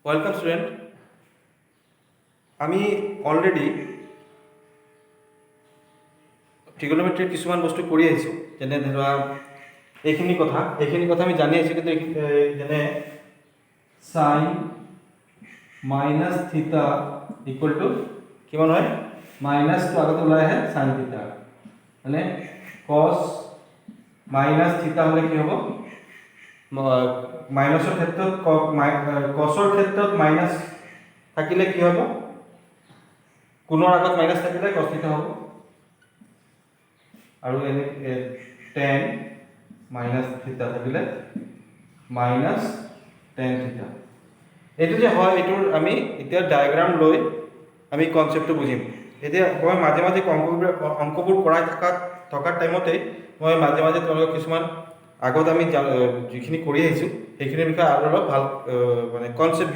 Welcome student. আমি already ট্ৰিগনোমেট্ৰিৰ কিছুমান বস্তু কৰি আহিছোঁ, যেনে ধৰা এইখিনি কথা আমি জানি আহিছোঁ, কিন্তু যেনে সাইন মাইনাছ থিটা ইকুৱেল টু কিমান হয়, মাইনাছটো আগতে ওলাই আহে সাইন থিটা, মানে কছ মাইনাছ থিটা হ'লে কি হ'ব, মাইনাছৰ ক্ষেত্ৰত কছৰ ক্ষেত্ৰত মাইনাছ থাকিলে কি হ'ব, কোণৰ আগত মাইনাছ থাকিলে কছ থিটা হ'ব, আৰু এনে টেন মাইনাছ থিটা থাকিলে মাইনাছ টেন থিটা। এইটো যে হয়, এইটোৰ আমি এতিয়া ডায়েগ্ৰাম লৈ আমি কনচেপ্টটো বুজিম। এতিয়া মই মাজে মাজে অংকবোৰ কৰাই থকাৰ টাইমতেই মই মাজে মাজে তেওঁলোকক কিছুমান আগত আমি যিখিনি কৰি আহিছোঁ সেইখিনিৰ বিষয়ে আৰু অলপ ভাল মানে কনচেপ্ট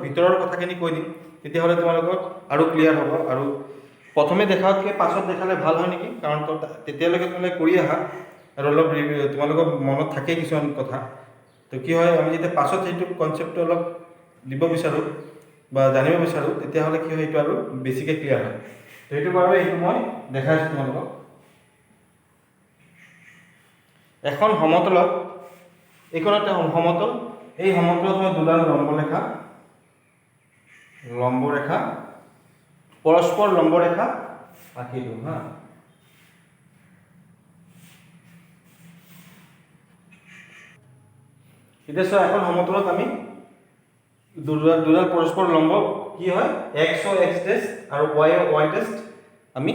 ভিতৰৰ কথাখিনি কৈ দিম, তেতিয়াহ'লে তোমালোকৰ আৰু ক্লিয়াৰ হ'ব। আৰু প্ৰথমে দেখাতকৈ পাছত দেখালে ভাল হয় নেকি, কাৰণ তেতিয়ালৈকে তোমালোকে কৰি আহা আৰু অলপ তোমালোকৰ মনত থাকেই কিছুমান কথা। তো কি হয়, আমি যেতিয়া পাছত সেইটো কনচেপ্টটো অলপ দিব বিচাৰোঁ বা জানিব বিচাৰোঁ, তেতিয়াহ'লে কি হয়, এইটো আৰু বেছিকৈ ক্লিয়াৰ হয়। তো সেইটো বাৰু এইটো মই দেখাইছোঁ তোমালোকক। এখন সমতলত, এইখন এটা সমতল, এই সমতলত মই দুডাল লম্বৰেখা পৰস্পৰ লম্বৰেখা আঁকিলোঁ হা। এতিয়া চোৱা, এখন সমতলত আমি দুডাল পৰস্পৰ লম্ব কি হয়, এক্স অ' এক্স ডেছ আৰু ৱাই অ' ৱাই ডেছ আমি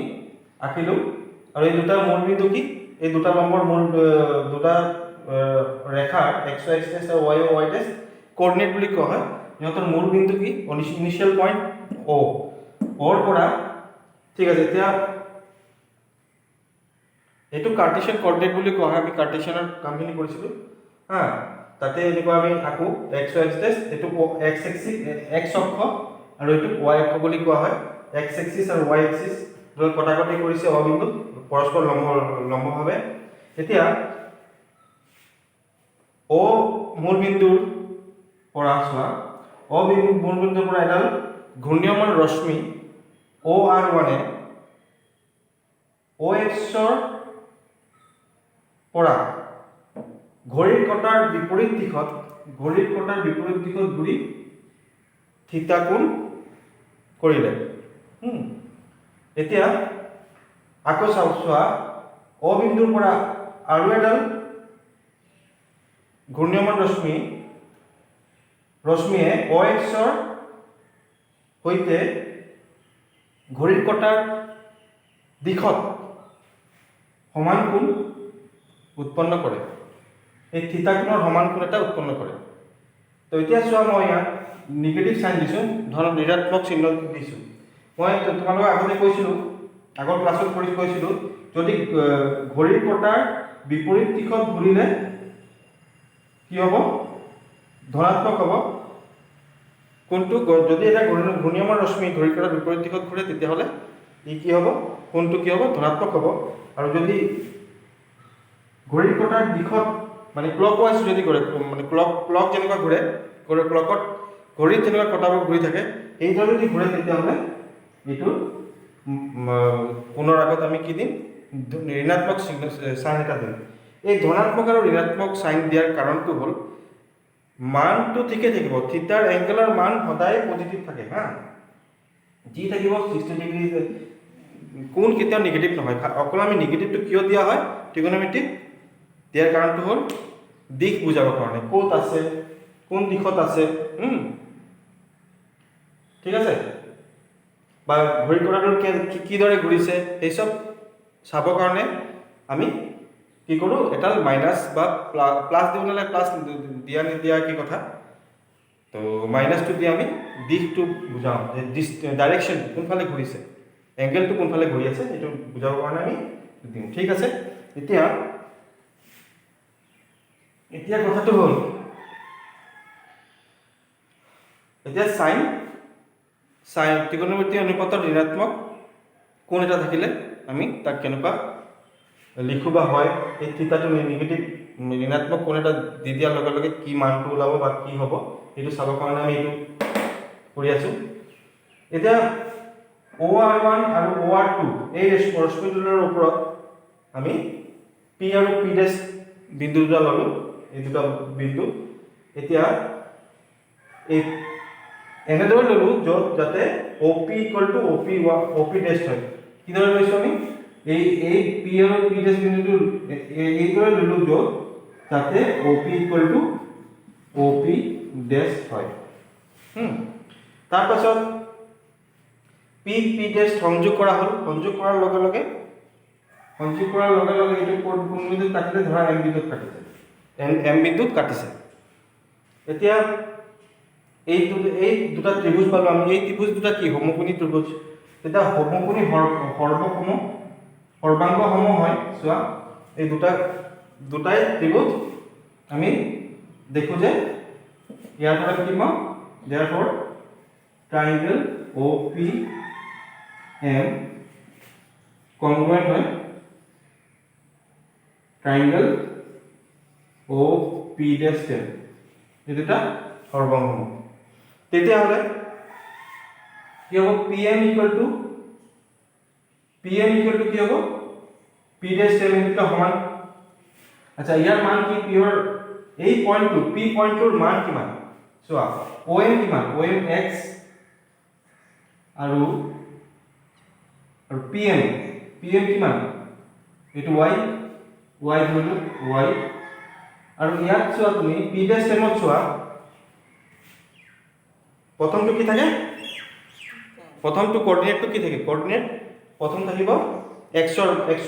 আঁকিলোঁ। আৰু এই দুটাৰ মূল বিন্দু কি, এই দুটা লম্বৰ দুটা ৰেখাৰ এক্স অ' এক্স ডেছ আৰু ৱাই অ' ৱাই ডেছ কোঅৰ্ডিনেট বুলি কোৱা হয়। সিহঁতৰ মূল বিন্দু কি, ইনিচিয়েল পইণ্ট অ'ৰ পৰা, ঠিক আছে। এতিয়া এইটো কাৰ্টেছিয়ান কোঅৰ্ডিনেট বুলি কোৱা হয়, আমি কাৰ্টেছিয়ানৰ কামখিনি কৰিছিলোঁ হা। তাতে এনেকুৱা আমি আঁকো এক্স অ' এক্স ডেছ, এইটো এক্স অক্ষ আৰু এইটো ৱাই অক্ষ বুলি কোৱা হয়। এক্স এক্সিছ আৰু ৱাই এক্সিছ কটাকটি কৰিছে অবিন্দু পৰস্পৰ লম্বভাৱে। এতিয়া মূল বিন্দুৰ পৰা চোৱা, মূল বিন্দুৰ পৰা এডাল ঘূৰ্ণীয়মান ৰশ্মি OR1 OXৰ পৰা ঘড়ীৰ কটাৰ বিপৰীত দিশত ঘূৰি থিতা কোণ কৰিলে। এতিয়া আকৌ চোৱা, অ বিন্দুৰ পৰা আৰু এডাল ঘূৰ্ণীয়মান ৰশ্মিয়ে OXৰ সৈতে ঘড়ীৰ কটাৰ দিশত সমান কোণ উৎপন্ন কৰে, এই থিতা কোণৰ সমান কোণ এটা উৎপন্ন কৰে। তো এতিয়া চোৱা, মই ইয়াত নিগেটিভ চাইন দিছোঁ, ঋণাত্মক চিহ্ন দিছোঁ। মই তোমালোকক আগতে কৈছিলোঁ, আগৰ ক্লাছত কৈছিলোঁ, যদি ঘড়ীৰ কটাৰ বিপৰীত দিশত ঘূৰিলে কি হ'ব, ধনাত্মক হ'ব কোণটো। যদি এটা ঘূৰ্ণীয়মান ৰশ্মি ঘড়ীৰ কটাৰ বিপৰীত দিশত ঘূৰে, তেতিয়াহ'লে ই কি হ'ব, কোণটো কি হ'ব, ধনাত্মক হ'ব। আৰু যদি ঘড়ীৰ কটাৰ দিশত মানে ক্লক ৱাইজ যদি ঘূৰে, মানে ক্লক যেনেকুৱা ঘূৰে, ক্লকত ঘড়ীত যেনেকুৱা কটাবোৰ ঘূৰি থাকে, সেইদৰে যদি ঘূৰে, তেতিয়াহ'লে এইটো কোণৰ আগত আমি কি দিম, ঋণাত্মক চাইন এটা দিম। এই ধনাত্মক আৰু ঋণাত্মক চাইন দিয়াৰ কাৰণটো হ'ল, মানটো ঠিকে থাকিব, থিটাৰ এংগেলৰ মান সদায় পজিটিভ থাকে হা, যি থাকিব 60 ডিগ্ৰী, কোণ কেতিয়াও নিগেটিভ নহয়। অকল আমি নিগেটিভটো কিয় দিয়া হয় ট্ৰিগনোমেট্ৰিক দিয়াৰ কাৰণটো হ'ল দিশ বুজাবৰ কাৰণে, ক'ত আছে, কোন দিশত আছে, ঠিক আছে, বা ঘড়ী কটাটো কিদৰে ঘূৰিছে, সেই চব চাবৰ কাৰণে আমি কি কৰোঁ, এডাল মাইনাছ বা প্লাছ দিব নালাগে, প্লাছ দিয়া নিদিয়া কি কথা। তো মাইনাছটো দি আমি দিশটো বুজাওঁ, যে ডাইৰেকশ্যন কোনফালে ঘূৰিছে, এংগেলটো কোনফালে ঘূৰি আছে, সেইটো বুজাবৰ কাৰণে আমি দিওঁ, ঠিক আছে। এতিয়া কথাটো হ'ল, এতিয়া চাইন ত্ৰিকোণমিতিৰ অনুপাতৰ ঋণাত্মক কোণ এটা থাকিলে আমি তাক কেনেকুৱা লিখোঁ বা হয়, এই থিতাটো নিগেটিভ ঋণাত্মক কোণ এটা দি দিয়াৰ লগে লগে কি মানটো ওলাব বা কি হ'ব, এইটো চাবৰ কাৰণে আমি এইটো কৰি আছো। এতিয়া OR1 আৰু OR2 এই ৰশ্মিটোৰ ওপৰত আমি P আৰু P' বিন্দু দুটা ললো, এই দুটা বিন্দু। এতিয়া এই এনেদৰে ললো য'ত যাতে OP = OP' হয়। কিদৰে লৈছো আমি এই P আৰু P' বিন্দুটো এইদৰে ললো য'ত যাতে OP = OP' হয়। তাৰ পাছত P সংযোগ কৰা হ'ল। সংযোগ কৰাৰ লগে লগে এইটো কোন বিন্দুত কাটিলে, ধৰা M বিন্দুত কাটিছে, M বিন্দুত কাটিছে। এতিয়া এই দুটা ত্ৰিভুজ পালো আমি। এই ত্ৰিভুজ দুটা কি সমকোণী ত্ৰিভুজ। তেতিয়া সমকোণী সৰ্বাংগসমূহ হয়। চোৱা এই দুটাই ত্ৰিভুজ আমি দেখো যে ইয়াৰ পৰা কি পাম, therefore triangle OPM congruent হয় triangle OP'। এই দুটা সৰ্বাংগসমূহ। তেতিয়াহ'লে কি হ'ব, PM = কি হ'ব, P' দুটা সমান। আচ্ছা, ইয়াৰ মান কি, পিয়ৰ এই পইণ্টটো P পইণ্টটোৰ মান কিমান চোৱা। OM কিমান, OM x আৰু PM কিমান, এইটো y ধৰিলো y। আৰু ইয়াত চোৱা তুমি P' চোৱা, প্ৰথমটো কি থাকে, প্ৰথমটো কোঅৰ্ডিনেটটো কি থাকে, কোঅৰ্ডিনেট প্ৰথম থাকিব x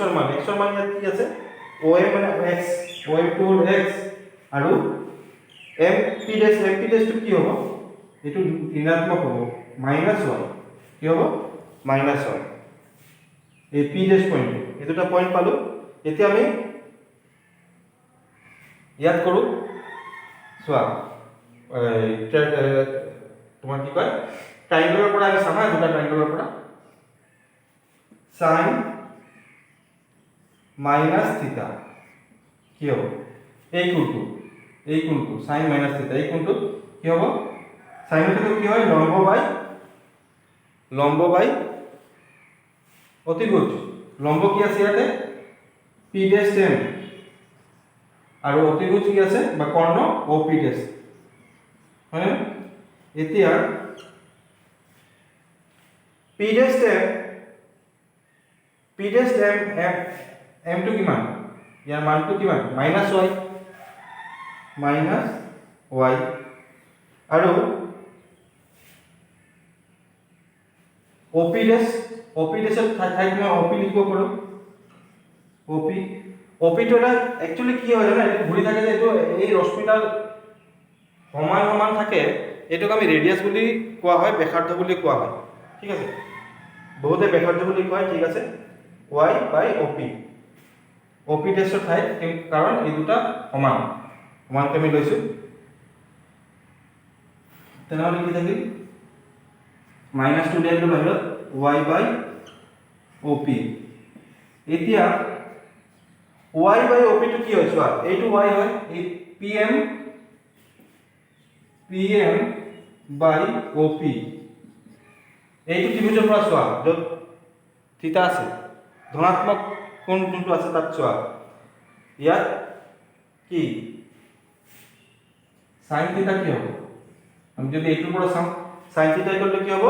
ৰ মান ইয়াত কি আছে, OM মানে x, OM টো x আৰু MP' টো কি হ'ব, এইটো ঋণাত্মক হ'ব, -y। কি হ'ব, -y। এই P' পইণ্ট, এই দুটা পইণ্ট পালো। এতিয়া আমি ইয়াত কৰো, চোৱা তোমাৰ কি কয়, ট্ৰাইংগলৰ পৰা আমি চাম, দুটা ট্ৰাইংগলৰ পৰা sin -θ কি হ'ব, এই কোণটো sin -θ, এই কোণটো কি হ'ব, sin θ কি হয়, লম্ব বাই অতিভুজ। লম্ব কি আছে ইয়াতে, P' আৰু অতিভুজ কি আছে বা কৰ্ণ OP', হয়। এতিয়া P' M টো কিমান, ইয়াৰ মানটো কিমান, -y আৰু OP' ঠাইত মই OP লিখিব পাৰো। OP টো এটা একচুয়ালি কি হয় জানা, এইটো ঘূৰি থাকে যে, এইটো এই ৰশ্মিডাল সমান থাকে, এইটোক আমি ৰেডিয়াস বুলি কোৱা হয়, ব্যাসাৰ্ধ বুলি কোৱা হয়। ঠিক আছে, বহুতে ব্যাসাৰ্ধ বুলি কয়, ঠিক আছে। OP' ঠাইত, কাৰণ এই দুটা সমানকে আমি লৈছো। তেনেহ'লে কি থাকিল, -2 দিয়াটো বাহিৰত, y/OP। এতিয়া y/OP টো কি হয় চোৱা, এইটো y হয়, এই PM/OP। এইটো ত্ৰিভুজৰ পৰা চোৱা, য'ত থিতা আছে, ধনাত্মক কোণ যোনটো আছে তাত চোৱা, ইয়াত কি sin θ কি হ'ব, আমি যদি এইটোৰ পৰা চাওঁ, sin θ = কি হ'ব,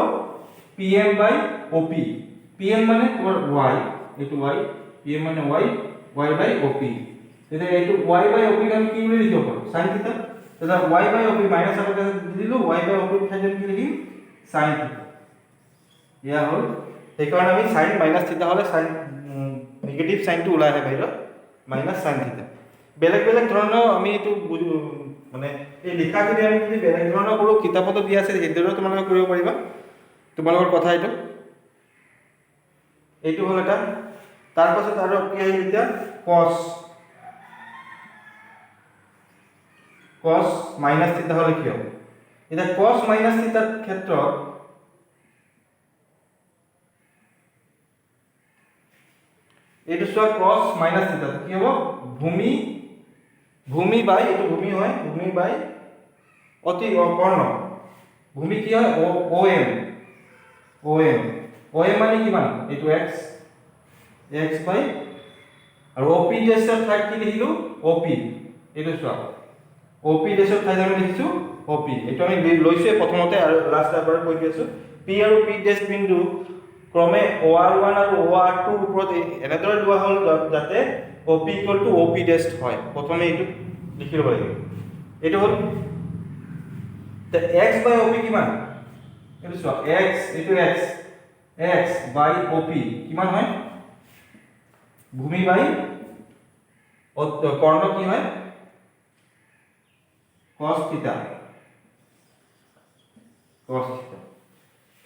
PM/OP। PM মানে তোমাৰ y, এইটো y, PM মানে y/OP। তেতিয়া এইটো y/OP আমি কি বুলি লিখিব পাৰো, sin θ। তেতিয়া y/OP মাইনাস আগতে দিলো, y/OP ঠাইত কি লিখিম, sin θ। ইয়া হ'ল, সেইকাৰণে আমি sin -θ হ'লে sin নেগেটিভ সাইনটো ওলাই আহে বাহিৰত, -sin θ। বেলেগ ধৰণৰ আমি এইটো মানে এই লিখাখিনি আমি যদি বেলেগ ধৰণৰ কৰো, কিতাপতো দিয়া আছে, সেইদৰে তোমালোকে কৰিব পাৰিবা, তোমালোকৰ কথা এইটো। এইটো হ'ল এটা। তাৰ পাছত আৰু কি আহিল, এতিয়া cos -θ হ'লে কি হ'ব, এতিয়া cos -θ ক্ষেত্ৰত এইটো চোৱা, cos -θ কি হ'ব, ভূমি বাই, এইটো ভূমি হয়, ভূমি বাই অতি কৰ্ণ ভূমি কি হয় OM মানে কিমান এইটো x বাই আৰু OP ডেছৰ ঠাইত কি লিখিলো OP এইটো চোৱা OP ডেছৰ ঠাইত আমি লিখিছো OP এইটো আমি লৈছো প্ৰথমতে আৰু লাষ্ট এবাৰ কৈ দিছো P আৰু P ডেছ বিন্দু ক্ৰমে OR1 আৰু OR2 ওপৰত এনেদৰে লোৱা হ'ল যাতে OP OP ডেছ হয় প্ৰথমে এইটো লিখি ল'ব লাগিব এইটো হ'ল তে x বাই OP কিমান এইটো চোৱা x এইটো x বাই OP কিমান হয় ভূমি বাই কৰ্ণ কি হয় cos থিটা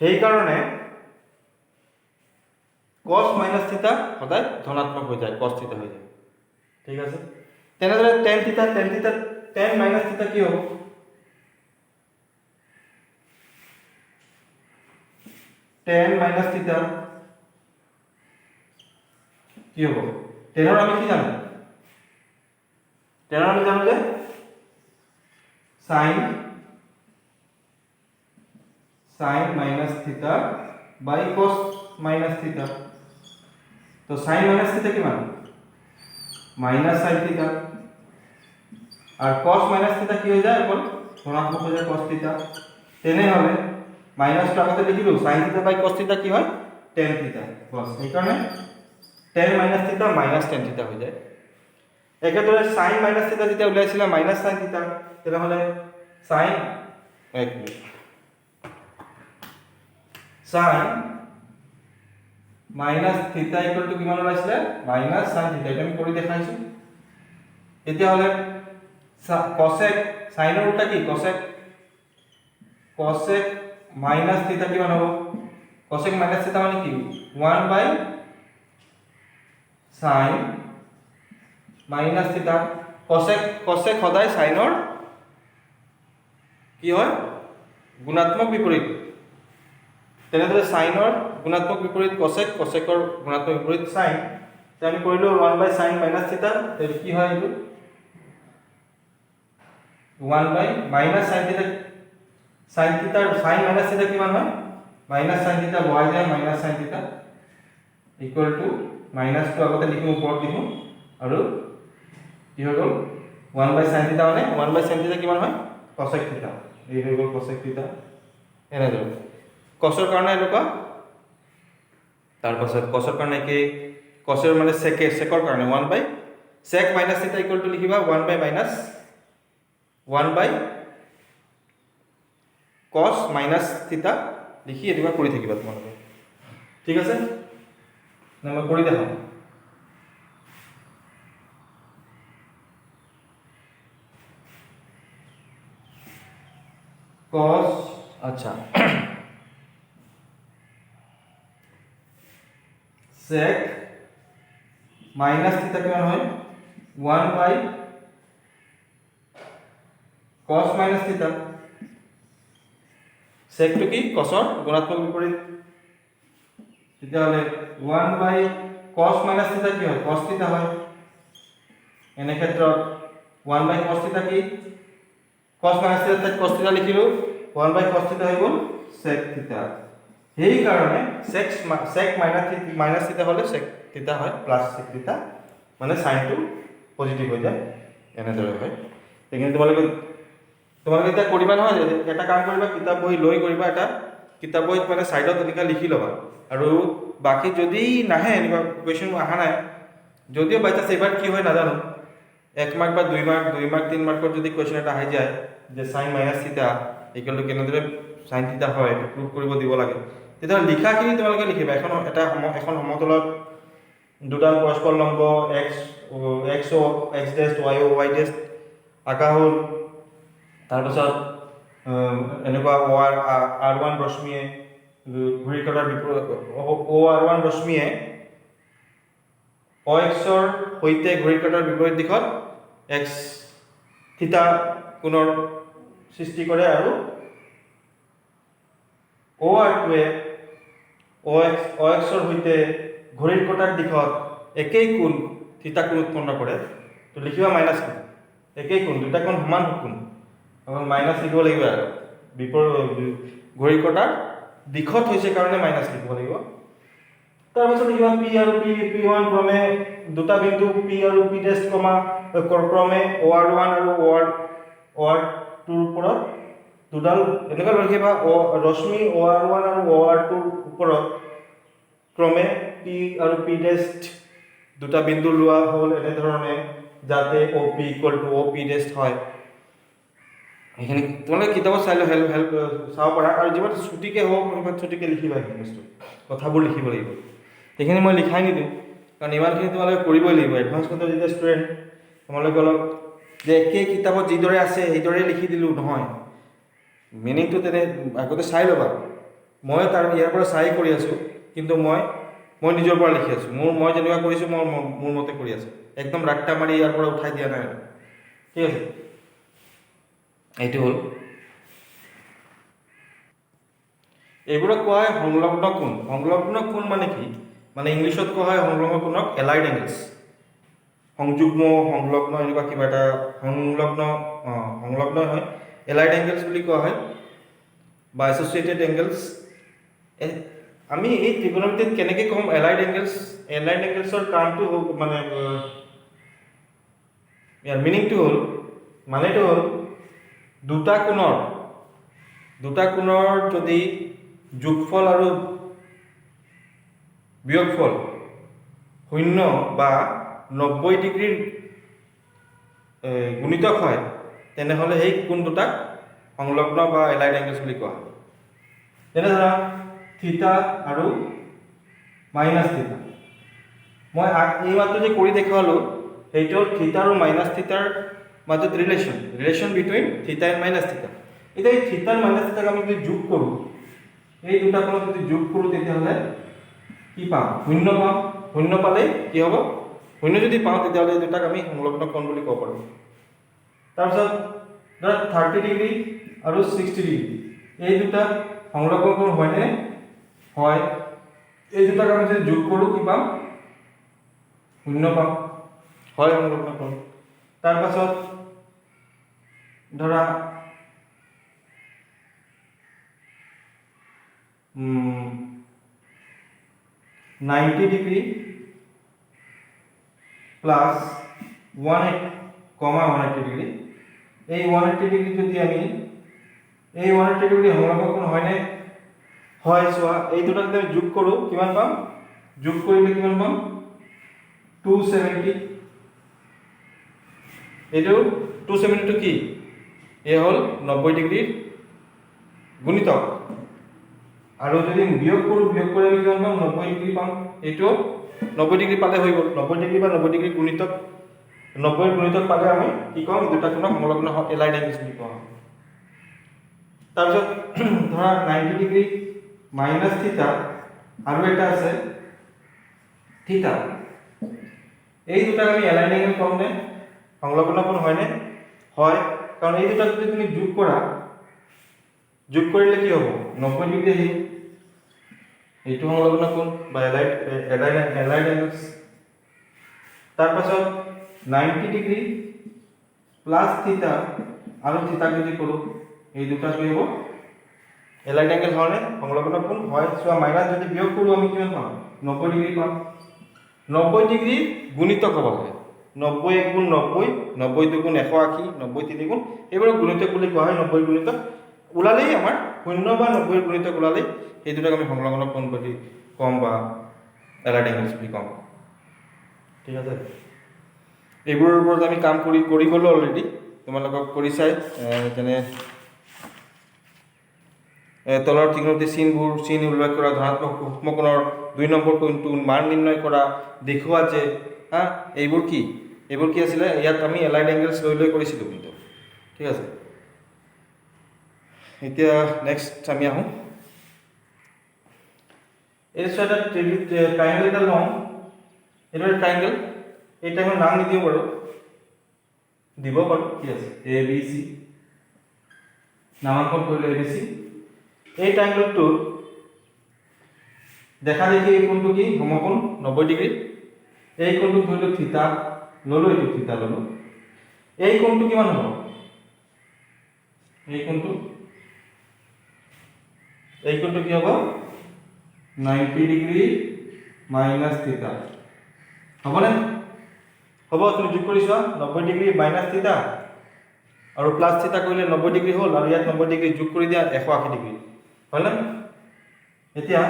সেই কাৰণে cos মাইনাস থিটা সদায় ধনাত্মক হৈ যায় cos থিটা হৈ যায় ঠিক আছে তেনেদৰে tan মাইনাস থিটা কি হ'ব tan মাইনাস থিটা কি হ'ব টেনৰ আমি কি জানো টেনৰ আমি জানো যে sin মাইনাস থিটা বাই cos মাইনাস থিটা তো sin মাইনাস থিটা কিমান মাইনাস sin থিটা আর cos মাইনাস থিটা কি হয়ে যায় এখন ধনাত্মক হয়ে যায় cos থিটা তেনে হলে মাইনাস টো আগতে লিখিলো sin থিটা বাই cos থিটা কি হয় tan থিটা বস এই কারণে tan মাইনাস থিটা মাইনাস tan থিটা হয়ে যায় একেদৰে sin মাইনাস থিটা যেতিয়া উলাইছিল মাইনাস sin থিটা তেনে হলে sin sin minus theta equal two কিমান ওলাইছিল মাইনাস sin থিটা এটা আমি কৰি দেখাইছো এতিয়া হলে cosec sin এর উল্টা কি cosec মাইনাস থিটা কিমান হ'ব cosec মাইনাস থিটা মানে কি 1 বাই sin মাইনাস থিটা cosec সদায় sin এর কি হয় গুণাত্মক বিপরীত তেনেদৰে sin এৰ গুণাত্মক বিপৰীত cosec এৰ গুণাত্মক বিপৰীত sin তে আমি কৰিলো 1 বাই sin মাইনাস থিটা তে কি হয় এইটো 1 বাই মাইনাস sin থিটা sin মাইনাস থিটা কিমান হয় মাইনাস sin থিটা বহাই যায় মাইনাস sin থিটা ইকুয়াল টু মাইনাস টু আগতে লিখিম ওপৰত লিখিম আৰু কি হৈ গল 1 বাই sin থিটা মানে 1 বাই sin থিটা কিমান হয় cosec থিটা এই হৈ গল cosec থিটা এনেদৰে cosৰ কাৰণে এনেকুৱা তাৰ পাছত cosৰ কাৰণে কি cosৰ মানে secৰ কাৰণে 1 by sec minus theta equal to লিখিবা 1 by minus 1 by cos minus theta লিখি এদিবা কৰি থাকিবা তোমালোকে ঠিক আছে না মই কৰি দেখাম cos আচ্ছা sec মাইনাস থিটা কিমান হয় 1 বাই cos মাইনাস থিটা sec টু কি cos এর গুণাত্মক বিপরীত তেতিয়া হলে 1 বাই cos মাইনাস থিটা কি হয় cos থিটা হয় এনে ক্ষেত্ৰত 1 বাই cos থিটা কি cos মাইনাস থিটা cos থিটা লিখিলো 1 বাই cos থিটা হৈ গল sec থিটা এই কারণে sec মাইনাস থিটা হলে sec থিটা হয় প্লাস sec থিটা মানে sin টু পজিটিভ হৈ যায় এনেদৰে হয় কিন্তু তোমালোকে এটা কৰিবা নহয় এটা কাম কৰিবা কিতাপ বহি লৈ কৰিবা এটা কিতাপ বহিত মানে সাইডত এনেকা লিখি লবা আৰু বাকি যদি নাহে এনেকা কোৱেশ্চন আহা নাই যদিও বাইতা সেবাৰ কি হয় নাজানো 1 মাৰ্ক বা 2 মাৰ্ক 3 মাৰ্কৰ যদি কোৱেশ্চন এটা আহি যায় যে sin minus theta equal two কেনেদৰে sin থিটা হয় প্ৰুভ কৰিব দিব লাগে তেতিয়া লিখাখিনি তোমালোকে লিখিবা এখন সমতলত দুটা পৰস্পৰ লম্ব x ডেশ y ডেশ আঁকা হ'ল তাৰ পাছত এনেকুৱা r1 ৰশ্মিয়ে ঘূৰি কটাৰ r1 ৰশ্মিয়ে ox ৰ সৈতে ঘূৰি কটাৰ বিপৰীত দিশত x থিটা কোণৰ সৃষ্টি কৰে আৰু OR2 ox ৰ সৈতে ঘড়িৰ কটাৰ দিশত একেই কোণ থিটা কোণ উৎপন্ন কৰে তো লিখিবা মাইনাস কোণ একেই কোণ দুটা কোণ সমান কোণ অকল মাইনাছ লিখিব লাগিব আৰু ঘড়ীৰ কটাৰ দিশত হৈছে কাৰণে মাইনাছ লিখিব লাগিব। তাৰপিছত লিখিবা পি আৰু পি1 ক্ৰমে দুটা বিন্দু পি আৰু পি টেষ্ট ক্ৰমে OR1 আৰু OR2ৰ ওপৰত দুডাল এনেকুৱা লিখিবা ৰশ্মি OR1 আৰু OR2ৰ ওপৰত ক্ৰমে পি আৰু পি টেষ্ট দুটা বিন্দু লোৱা হ'ল এনেধৰণে যাতে OP = OP টেষ্ট হয়। এইখিনি তোমালোকে কিতাপত চাই হেল্প চাব পাৰা আৰু যিমান ছুটিকৈ হ'ব সিমান ছুটিকৈ লিখিবা এইখিনি বস্তু কথাবোৰ লিখিব লাগিব। সেইখিনি মই লিখাই নিদিওঁ কাৰণ ইমানখিনি তোমালোকে কৰিবই লাগিব। এডভান্স কোৰ্চৰ যেতিয়া ষ্টুডেণ্ট তোমালোকে অলপ যে একেই কিতাপত যিদৰে আছে সেইদৰে লিখি দিলোঁ নহয়, মিনিংটো তেনে আগতে চাই ল'বা। মই তাৰ ইয়াৰ পৰা চাই কৰি আছোঁ, কিন্তু মই নিজৰ পৰা লিখি আছোঁ। মই যেনেকুৱা কৰিছোঁ মই মোৰ মতে কৰি আছোঁ, একদম ৰাট্টা মাৰি ইয়াৰ পৰা উঠাই দিয়া নাই। ঠিক আছে, এইটো হ'ল। এইবোৰক কোৱা হয় সংলগ্ন কোণ। সংলগ্ন কোণ মানে কি? মানে ইংলিছত কোৱা হয় সংলগ্ন কোণক এলাইড এংগেলছ। সংযুগ্ম সংলগ্ন এনেকুৱা কিবা এটা সংলগ্ন হয়, এলাইড এংগেলছ বুলি কোৱা হয় বা এছ'চিয়েটেড এংগেলছ। আমি এই ত্ৰিকোণমিতিত কেনেকৈ ক'ম এলাইড এংগেলছ? এলাইড এংগেলছৰ টাৰ্মটো মানে ইয়াৰ মিনিংটো হ'ল, মানেটো হ'ল দুটা কোণৰ যদি যোগফল আৰু বিয়োগফল 0 বা 90 ডিগ্ৰীৰ গুণিতক হয় তেনেহ'লে সেই কোণ দুটাক সংলগ্ন বা এলাইড এংগেলছ বুলি কোৱা হয়। যেনে ধৰা থিটা আৰু মাইনাছ থিটা। মই এই মাত্ৰ যে কৰি দেখুৱালোঁ সেইটো হ'ল থিটা আৰু মাইনাছ থিটাৰ মাজত ৰিলেশ্যন বিটুইন থিটা এণ্ড মাইনাছ থিটা। এতিয়া এই থিটা আৰু মাইনাছ থিটাক আমি যদি যোগ কৰোঁ, এই দুটা কোণক যদি যোগ কৰোঁ তেতিয়াহ'লে কি পাম? 0 পাম। 0 পালে কি হ'ব? 0 যদি পাওঁ তেতিয়াহ'লে এই দুটাক আমি সংলগ্ন কোণ বুলি ক'ব পাৰোঁ। তাৰপিছত ধৰা 30 ডিগ্ৰী আৰু 60 ডিগ্ৰী, এই দুটা সংলগ্ন কোণ হয়নে? হয়। এই দুটাক আমি যদি যোগ কৰোঁ কি পাম? 0 পাম। হয় সংলগ্ন কোণ। তাৰপাছত ধৰা 90 ডিগ্ৰী প্লাছ 180 ডিগ্ৰী, এই 180 ডিগ্ৰী যদি আমি এই 180 ডিগ্ৰী সংলগ্ন কোণ হয়নে? হয়। চোৱা এই দুটাক যদি আমি যোগ কৰোঁ কিমান পাম? যোগ কৰিলে কিমান পাম? 270। এইটো 270টো কি? এই হ'ল 90 ডিগ্ৰীৰ গুণিতক। আৰু যদি বিয়োগ কৰি আমি কিমান পাম? 90 ডিগ্ৰী পাম। এইটো 90 ডিগ্ৰী পালে হৈ গ'ল। 90 ডিগ্ৰী বা 90 ডিগ্ৰী গুণিতক, 90ৰ গুণিতক পালে আমি কি ক'ম? দুটা কোণক সংলগ্ন এলাইড এংগেলছ বুলি কোৱা হয়। তাৰপিছত ধৰা 90 ডিগ্ৰী মাইনাছ থিটা আৰু এটা আছে থিটা, এই দুটাক আমি এলাইড এংগেল ক'ম নে? সংলগ্ন কোণ হয়নে? হয়, কাৰণ এই দুটাক যদি তুমি যোগ কৰা, যোগ কৰিলে কি হ'ব? 90 ডিগ্ৰী আহিব। এইটো সংলগ্ন কোণ বা এলাইড এংগেলছ। তাৰপাছত 90 ডিগ্ৰী প্লাছ থিটা আৰু থিটাক যদি কৰোঁ, এই দুটা কি হ'ব? এলাইড এংগেল হয়নে? সংলগ্ন কোণ হয়। চোৱা মাইনাছ যদি বিয়োগ কৰোঁ আমি কিমান পাম? 90 ডিগ্ৰী পাম। 90 ডিগ্ৰী গুণিতক হ'ব লাগে। 90 × 90, 90 × 180, 90 × 3 এইবোৰক গুণিতক বুলি কোৱা হয়। 90 গুণিতক ওলালেই আমাৰ 0 বা 90 গুণিতক ওলালেই সেই দুটাক আমি সংলগ্ন কোণ বুলি ক'ম বা এলাইড এংগেলছ বুলি ক'ম। ঠিক আছে, এইবোৰৰ ওপৰত আমি কাম কৰি গ'লোঁ অলৰেডি, তোমালোকক কৰি চাই। যেনে তলৰ ত্ৰিকোণমিতিৰ চিন উল্লেখ কৰা, ধনাত্মক সূক্ষ্ম কোণৰ 2 নম্বৰ কোণটো মান নিৰ্ণয় কৰা, দেখুওৱা যে এইবোৰ কি আছিলে? ইয়াত আমি এলাইড এংগেলছ লৈ কৰিছিলোঁ কিন্তু। ঠিক আছে, এতিয়া নেক্সট আমি আহোঁ। এই এটা ট্ৰাইংগল এটা লওঁ, এইটো এটা ট্ৰাইংগল। এই ট্ৰাইংগল নাম নিদিওঁ বাৰু, দিব পাৰোঁ। ঠিক আছে, ABC নামাঙ্কন কৰিলোঁ ABC। এই ট্ৰাইংগলটোত দেখা দেখি এই কোণটো কি? সমকোণ 90 ডিগ্ৰী। এই কোণটো ধৰিলোঁ থিটা ল'লোঁ, এইটো থিটা ল'লোঁ। এই কোণটো কিমান হ'ব? এই কোণটো কি হ'ব 90 ডিগ্ৰী মাইনাছ থিটা হ'বনে হ'ব তুমি যোগ কৰি চোৱা 90 ডিগ্ৰী মাইনাছ থিটা আৰু প্লাছ থিটা কৰিলে 90 ডিগ্ৰী হ'ল আৰু ইয়াত 90 ডিগ্ৰী যোগ কৰি দিয়া 180 ডিগ্ৰী হয়নে এতিয়া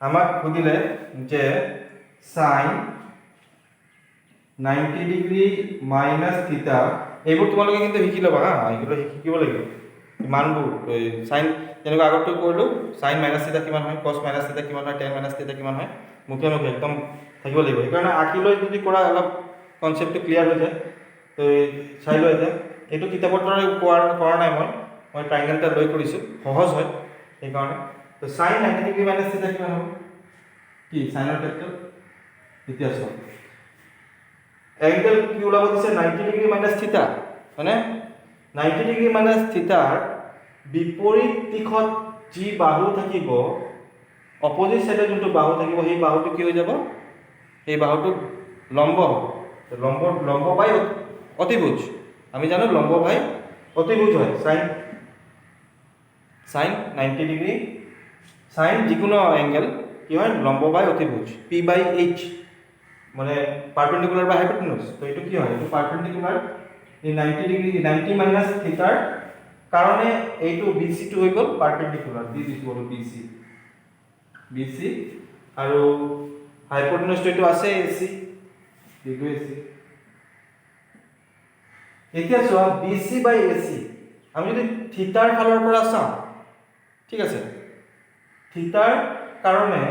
আমাক সুধিলে যে sin 90 ডিগ্ৰী মাইনাছ থিটা এইবোৰ তোমালোকে কিন্তু শিকি ল'বা হা এইবোৰ শিকিব লাগিব ইমানবোৰ sin যেনেকৈ আগতে কৰিলোঁ sin মাইনাছ থিটা কিমান হয় cos মাইনাছ থিটা কিমান হয় tan মাইনাছ থিটা কিমান হয় মুখে একদম থাকিব লাগিব সেইকাৰণে আঁকি লৈ যদি কৰা অলপ কনচেপ্টটো ক্লিয়াৰ হৈ যায় তো চাই লোৱা এতিয়া এইটো কিতাপৰ দৰে কৰা নাই মই ট্ৰাইংগেল এটা লৈ কৰিছোঁ সহজ হয় সেইকাৰণে তো sin 90 ডিগ্ৰী মাইনাছ থিটা কিমান হ'ব কি সাইনৰ ক্ষেত্ৰত এতিয়া চোৱা এংগেল কি ওলাব দিছে 90 ডিগ্ৰী মাইনাছ থিটা মানে 90 ডিগ্ৰী মাইনাছ থিটাৰ বিপৰীত দিশত যি বাহু থাকিব অপজিট সাইডে যোনটো বাহু থাকিব সেই বাহুটো কি হৈ যাব সেই বাহুটো লম্ব হ'ব লম্ব বাই অতিভুজ আমি জানো লম্ব বাই অতিভুজ হয় sin 90 ডিগ্ৰী sin যিকোনো এংগেল কি হয় লম্ব বাই অতিভুজ p/h মানে পারপেন্ডিকুলার বা হাইপোটেনুস তো এটো কি হয় এটো পারপেন্ডিকুলার এই 90 ডিগ্রি 90 মাইনাস থিটার কারণে এইটো BC টো হৈ গল perpendicular this is equal to BC আৰু হাইপোটেনুস টো আছে AC এইটো AC এতিয়া চোৱা BC/AC আমি যদি থিটাৰ ফালৰ পৰা চাওঁ ঠিক আছে থিটাৰ কাৰণে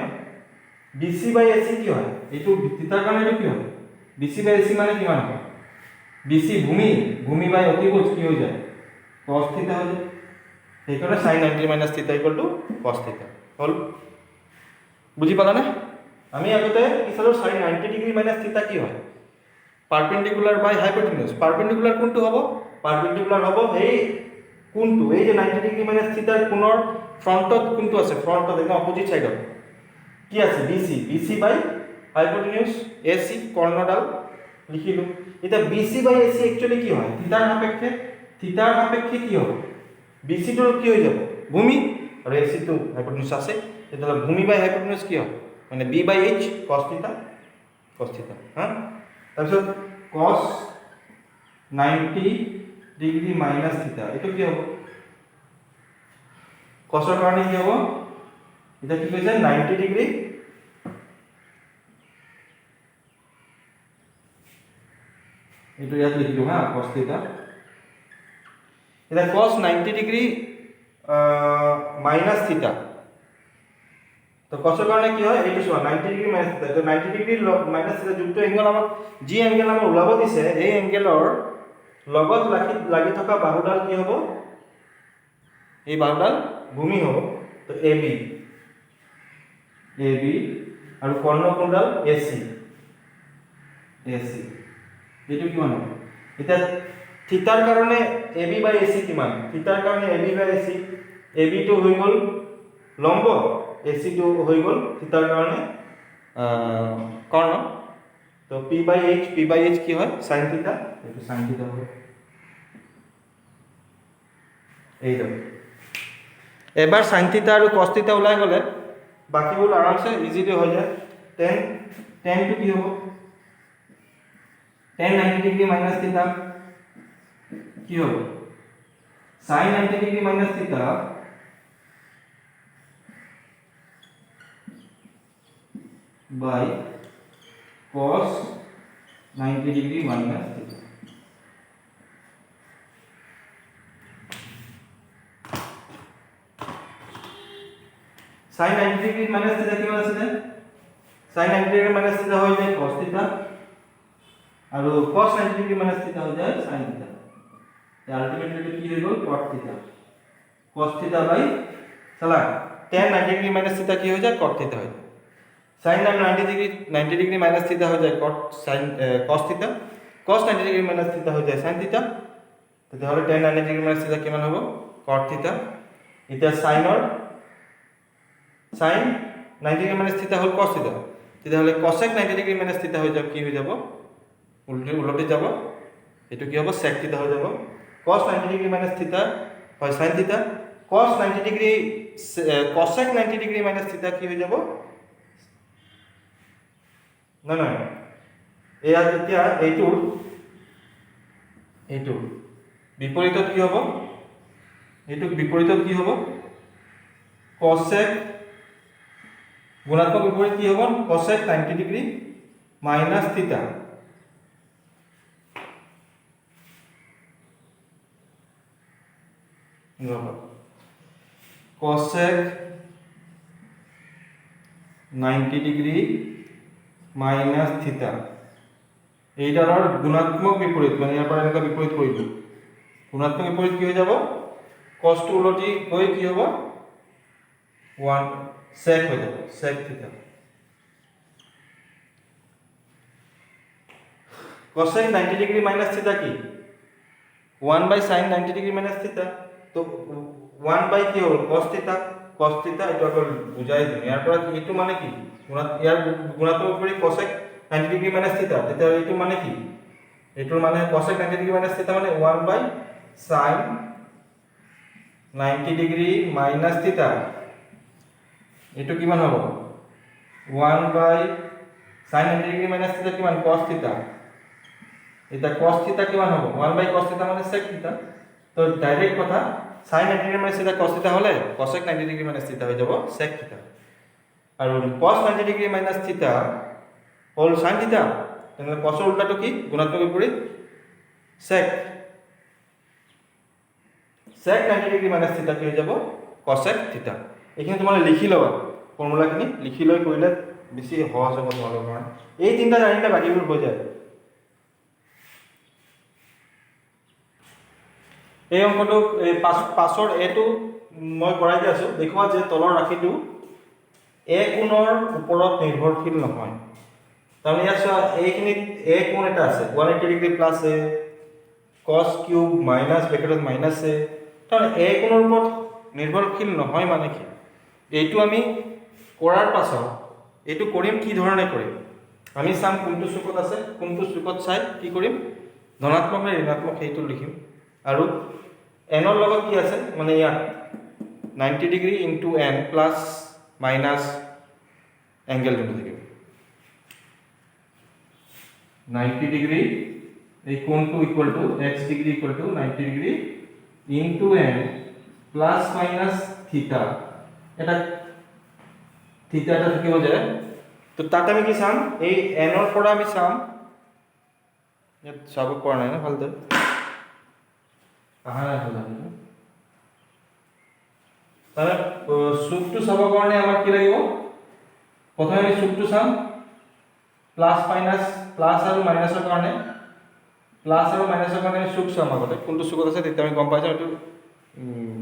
BC/AC কি হয় এইটো থিটাৰ কাৰণে এইটো কি হয় BC/AC মানে কিমান হয় BC ভূমি বাই অতিভুজ কি হৈ যায় cos থিটা হৈ যায় সেইকাৰণে sin 90 মাইনাছ থিটা ইকুৱেল টু cos থিটা হল বুজি পালা না আমি আগতে কি চালো sin 90 ডিগ্ৰী মাইনাছ থিটা কি হয় পারপেন্ডিকুলার বাই হাইপোটেনুস পারপেন্ডিকুলার কোনটো হ'ব পারপেন্ডিকুলার হ'ব এই কোনটো এই যে 90 ডিগ্ৰী মাইনাছ থিটাৰ কোণৰ ফ্ৰন্টত কোনটো আছে ফ্ৰন্টত একদম অপোজিট সাইডত কি আছে BC বাই হাইপোটেনুস AC কৰ্ণডাল লিখিলো এটা BC/AC একচুয়ালি কি হয় থিটাৰ সাপেক্ষে কি হ'ব BC টো কি হৈ যাব ভূমি আৰু AC টো হাইপোটেনুস আছে তেতিয়া ভূমি বাই হাইপোটেনুস কি হয় মানে B/H cos থিটা হা তাৰপিছত cos 90 ডিগ্ৰী মাইনাছ থিটা এটো কি হ'ব cos ৰ কাৰণে কি হ'ব এটা কি কৈছে 90 ডিগ্ৰী এটো ইয়াত লিখিলো হা cos থিটা এটা cos 90 ডিগ্ৰী মাইনাছ থিটা তো cos ৰ কাৰণে কি হয় এইটো চোৱা 90 ডিগ্ৰী মাইনাছ থিটা তো 90 ডিগ্ৰী মাইনাছ থিটা যোনটো এংগেল আমাক যি এংগেল আমাক ওলাব দিছে এই এংগেলৰ লগত লাগি থকা বাহুডাল কি হ'ব এই বাহুডাল ভূমি হ'ব তো AB আৰু কৰ্ণকুণ্ডাল AC এইটো কিমান হ'ব এটা থিটাৰ কাৰণে AB/AC কিমান থিটাৰ কাৰণে AB/AC AB টো হৈ গল লম্ব AC টো হৈ গল থিটাৰ কাৰণে কৰ্ণ তো P/H কি হয় sin থিটা এইটো sin থিটা হ'ব এইটো এবাৰ sin থিটা আৰু cos থিটা ওলাই গলে বাকিবোৰ আৰামসে ইজিলি হৈ যায় tan টো কি হ'ব tan 90 ডিগ্ৰী মাইনাছ থিটা কি হ'ব sin 90 ডিগ্ৰী মাইনাছ থিটা বাই cos 90 ডিগ্ৰী মাইনাছ থিটা sin 90 ডিগ্ৰী মাইনাছ থিটা কিমান আছে sin 90 ডিগ্ৰী মাইনাছ থিটা হৈ যায় cos থিটা আৰু cos 90 ডিগ্ৰী মাইনাছ থিটা হৈ যায় sin থিটা আলটিমেটলি কি হৈ গল cot থিটা cos থিটা বাই চলা tan 90 ডিগ্ৰী মাইনাছ থিটা কি হৈ যায় cot থিটা হৈ যায় sin 90 ডিগ্ৰী মাইনাছ থিটা হৈ যায় cos থিটা cos 90 ডিগ্ৰী মাইনাছ থিটা হৈ যায় sin থিটা তেতিয়াহ'লে tan 90 ডিগ্ৰী মাইনাছ থিটা কিমান হ'ব cot থিটা এতিয়া sin 90 ডিগ্ৰী মাইনাছ থিটা হ'ল cos থিটা তেতিয়াহ'লে cosec 90 ডিগ্ৰী মাইনাছ থিটা হৈ যাব কি হৈ যাব উল্টি যাব এটো কি হ'ব sec থিটা হৈ যাব cos 90 ডিগ্ৰী মাইনাছ থিটা হয় sin থিটা cos 90 degree cosec 90 degree minus থিটা কি হৈ যাব নহয় এয়া যেতিয়া এইটো বিপৰীতত কি হ'ব এইটো বিপৰীতত কি হ'ব cosec গুণাত্মক বিপৰীত কি হ'ব cosec 90 ডিগ্ৰী মাইনাস থিটা cosec 90 ডিগ্ৰী মাইনাস থিটা এইটাৰ গুণাত্মক বিপৰীত মানে ইয়াৰ পৰা এনেকা বিপৰীত কৰিলো গুণাত্মক বিপৰীত কি হৈ যাব cos টো উলটি গৈ কি হ'ব 1 sec হৈ যাব sec থিটা cosec 90 ডিগ্ৰী মাইনাস থিটা কি 1 by sin 90 ডিগ্ৰী মাইনাস থিটা তো 1 by কি হ'ল cos থিটা এটো আকৌ বুজাই দিম ইয়াৰ পৰা এইটো মানে কি ইয়াৰ গুণাত্মক বিপৰীত cosec 90 ডিগ্ৰী মাইনাস থিটা তেতিয়া এইটো মানে কি এইটোৰ মানে cosec 90 ডিগ্ৰী মাইনাস থিটা মানে 1 by sin 90 ডিগ্ৰী মাইনাস থিটা এইটো কিমান হ'ব 1 by sin 90 ডিগ্ৰী মাইনাস থিটা কিমান cos থিটা এটা cos থিটা কিমান হ'ব 1 by cos থিটা মানে sec থিটা তো ডাইরেক্ট কথা sin 90 ডিগ্ৰী মাইনাস থিটা cos থিটা হলে cosec 90 ডিগ্ৰী মাইনাস থিটা হৈ যাব sec থিটা আৰু cos 90 ডিগ্ৰী মাইনাস থিটা হল sin থিটা তেনে cos ৰ উল্টাটো কি গুণাত্মক বিপৰীত sec 90 ডিগ্ৰী মাইনাস থিটা কি হৈ যাব cosec থিটা এইখিনি তোমালে লিখি লবা ফৰ্মুলাখিনি লিখি লৈ কৰিলে বেছি সহজ হ'ব তোমালোকৰ কাৰণে এই তিনটা জানিলে বাকিবোৰ হৈ যায় এই অংকটো পাছৰ এটো মই কৰাই দি আছো দেখুৱা যে তলৰ ৰাশিটো এ কোণৰ ওপৰত নিৰ্ভৰশীল নহয় তাৰমানে ইয়াত এইখিনিত এ কোণ এটা আছে 180 ডিগ্ৰী প্লাস এ cos কিউব মাইনাস ব্ৰেকেটত মাইনাস এ তাৰমানে এ কোণৰ ওপৰত নিৰ্ভৰশীল নহয় মানে কি এইটো আমি কৰাৰ পাছত এইটো কৰিম কি ধৰণে কৰিম আমি চাম কোনটো চুকত আছে কোনটো চুকত চাই কি কৰিম ধনাত্মক নে ঋণাত্মক সেইটো লিখিম আৰু n ৰ লগত কি আছে মানে ইয়াত 90 degree into n plus minus angle যোনটো থাকিব 90 ডিগ্ৰী এই কোণটো equal to x degree equal to 90 degree into n plus minus theta এটা থিটাটা থাকিব যে তো তাত আমি কি চাম এই n ৰ পৰা আমি চাম ইয়াত চাব পৰা নাই না ভালদৰে আহা নাই হলা তাহলে সূত্ৰটো চাব কাৰণে আমাক কি লাগিব প্ৰথমে আমি সূত্ৰটো চাম প্লাস মাইনাস প্লাস আৰু মাইনাসৰ কাৰণে প্লাস আৰু মাইনাসৰ কাৰণে আমি সূত্র চাম আগতে কোনটো সূত্র আছে তেতিয়া আমি গম পাই যাম এটো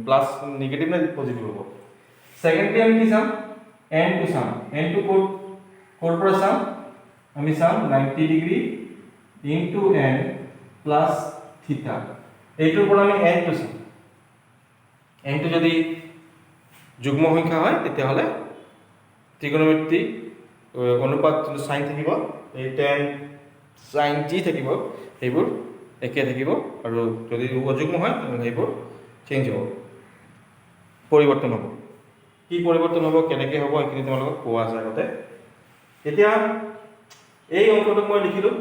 প্লাস নেগেটিভ নে পজিটিভ হ'ব সেকেন্ডলি আমি কি চাম n টু চাম n টু কোৰ পৰা চাম আমি চাম 90 ডিগ্ৰী ইনটু n প্লাস থিটা এইটোৰ পৰা আমি n টু চাম n টু যদি যুগ্ম সংখ্যা হয় তেতিয়া হলে ত্ৰিকোণমিতিক অনুপাত sin থাকিব এই tan sin g থাকিব এইবোৰ একে থাকিব আৰু যদি অযুগ্ম হয় এইবোৰ চেঞ্জ হ'ব পৰিৱৰ্তন হ'ব কি পৰিৱৰ্তন হ'ব কেনেকৈ হ'ব এইখিনি তোমালোকক কোৱা আছে আগতে এতিয়া এই অংকটো মই লিখিলো